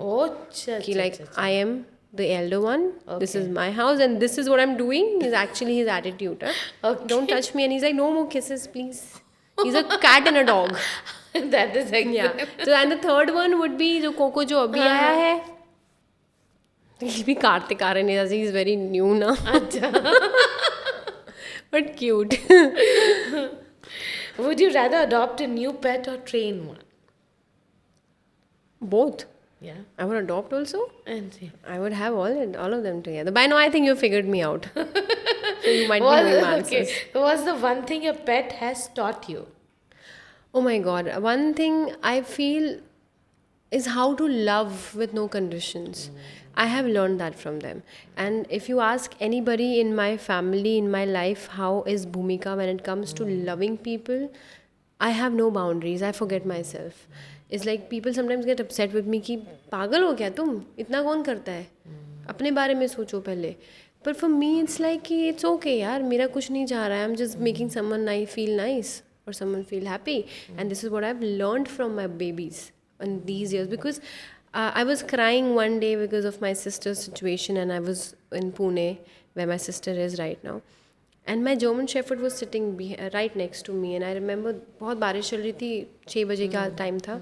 Speaker 2: कि like I am the elder one. This is my house and this is what I'm doing. Is actually his attitude. Don't touch me. And he's like, no more kisses, please. He's a cat and a dog.
Speaker 3: That is like
Speaker 2: yeah. So and the third one would be जो कोको जो अभी आया है, ये भी कार्तिक आर्यन है, he's very new ना।
Speaker 3: अच्छा।
Speaker 2: but cute.
Speaker 3: Would you rather adopt a new pet or train one?
Speaker 2: Both.
Speaker 3: Yeah.
Speaker 2: I would adopt also.
Speaker 3: And
Speaker 2: I would have all of them together. By now, I think you figured me out. So you might be knowing my answers.
Speaker 3: What's the one thing your pet has taught you?
Speaker 2: Oh my God. One thing I feel is how to love with no conditions. I have learned that from them. And if you ask anybody in my family, in my life, how is Bhumika when it comes to loving people, I have no boundaries. I forget myself. It's like people sometimes get upset with me कि पागल हो क्या तुम इतना कौन करता है अपने बारे में सोचो पहले पर for me it's like कि it's okay यार मेरा कुछ नहीं जा रहा है I'm just making someone feel nice or someone feel happy and this is what I've learned from my babies in these years because I was crying one day because of my sister's situation and I was in Pune where my sister is right now and my German Shepherd was sitting right next to me and I remember बहुत बारिश चल रही थी 6 बजे का टाइम था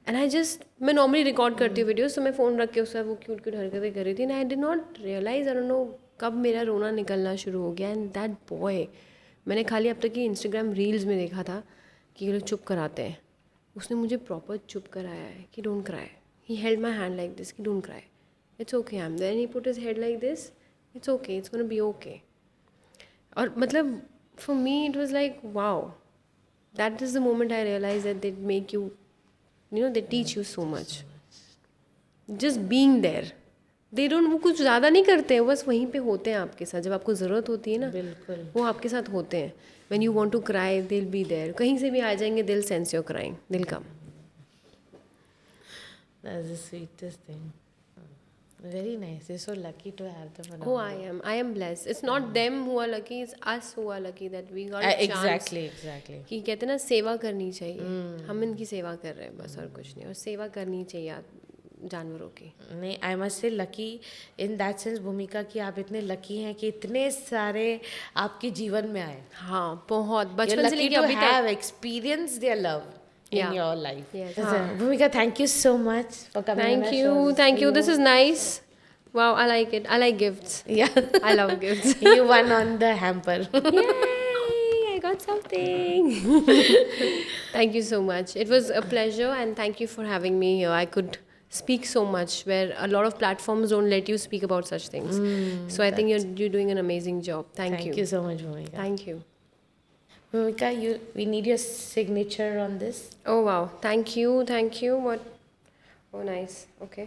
Speaker 2: एंड आई जस्ट मैं नॉर्मली रिकॉर्ड करती हूँ वीडियोस तो मैं फ़ोन रख के उसका वो क्यूट क्यूट हरकतें कर रही थी and I did not realize I don't know कब मेरा रोना निकलना शुरू हो गया एंड दैट बॉय मैंने खाली अब तक की इंस्टाग्राम रील्स में देखा था कि ये लोग चुप कराते हैं उसने मुझे प्रॉपर चुप कराया है कि don't cry he held my hand like this कि don't cry it's okay I am there he put his head like this it's okay it's gonna be okay और मतलब for me it was like wow that is the moment I realise that they make you they teach you so much just being there they don't वो कुछ ज़्यादा नहीं करते हैं बस वहीं पे होते हैं आपके साथ जब आपको ज़रूरत होती है ना
Speaker 3: बिल्कुल
Speaker 2: वो आपके साथ होते हैं when you want to cry they'll be there कहीं से भी आ जाएंगे they'll sense your crying they'll come
Speaker 3: That's the sweetest thing. Very nice. You're so lucky to have them around.
Speaker 2: oh I am blessed it's not them who are lucky it's us who are lucky that we got a chance
Speaker 3: Exactly.
Speaker 2: कि कहते हैं ना सेवा करनी चाहिए हम इनकी सेवा कर रहे हैं बस और कुछ नहीं और सेवा करनी चाहिए जानवरों की
Speaker 3: नहीं I must say lucky in that sense भूमिका कि आप इतने लकी हैं कि इतने सारे आपके जीवन में आए
Speaker 2: हाँ बहुत बचपन से लेके अभी तक
Speaker 3: have experienced their love in
Speaker 2: Yeah.
Speaker 3: your life.
Speaker 2: Yes.
Speaker 3: Bhumika, thank you so much for coming. on our show.
Speaker 2: Thank you. This is nice. Wow, I like it. I like gifts.
Speaker 3: Yeah,
Speaker 2: I love gifts.
Speaker 3: you won on the hamper.
Speaker 2: Yay! I got something. Thank you so much. It was a pleasure, and thank you for having me here. I could speak so much where a lot of platforms don't let you speak about such things. So I think you're doing an amazing job. Thank you.
Speaker 3: Thank you so much, Bhumika.
Speaker 2: Thank you.
Speaker 3: Bhumika, we need your signature on this.
Speaker 2: Oh wow. Thank you. What? Oh nice. Okay.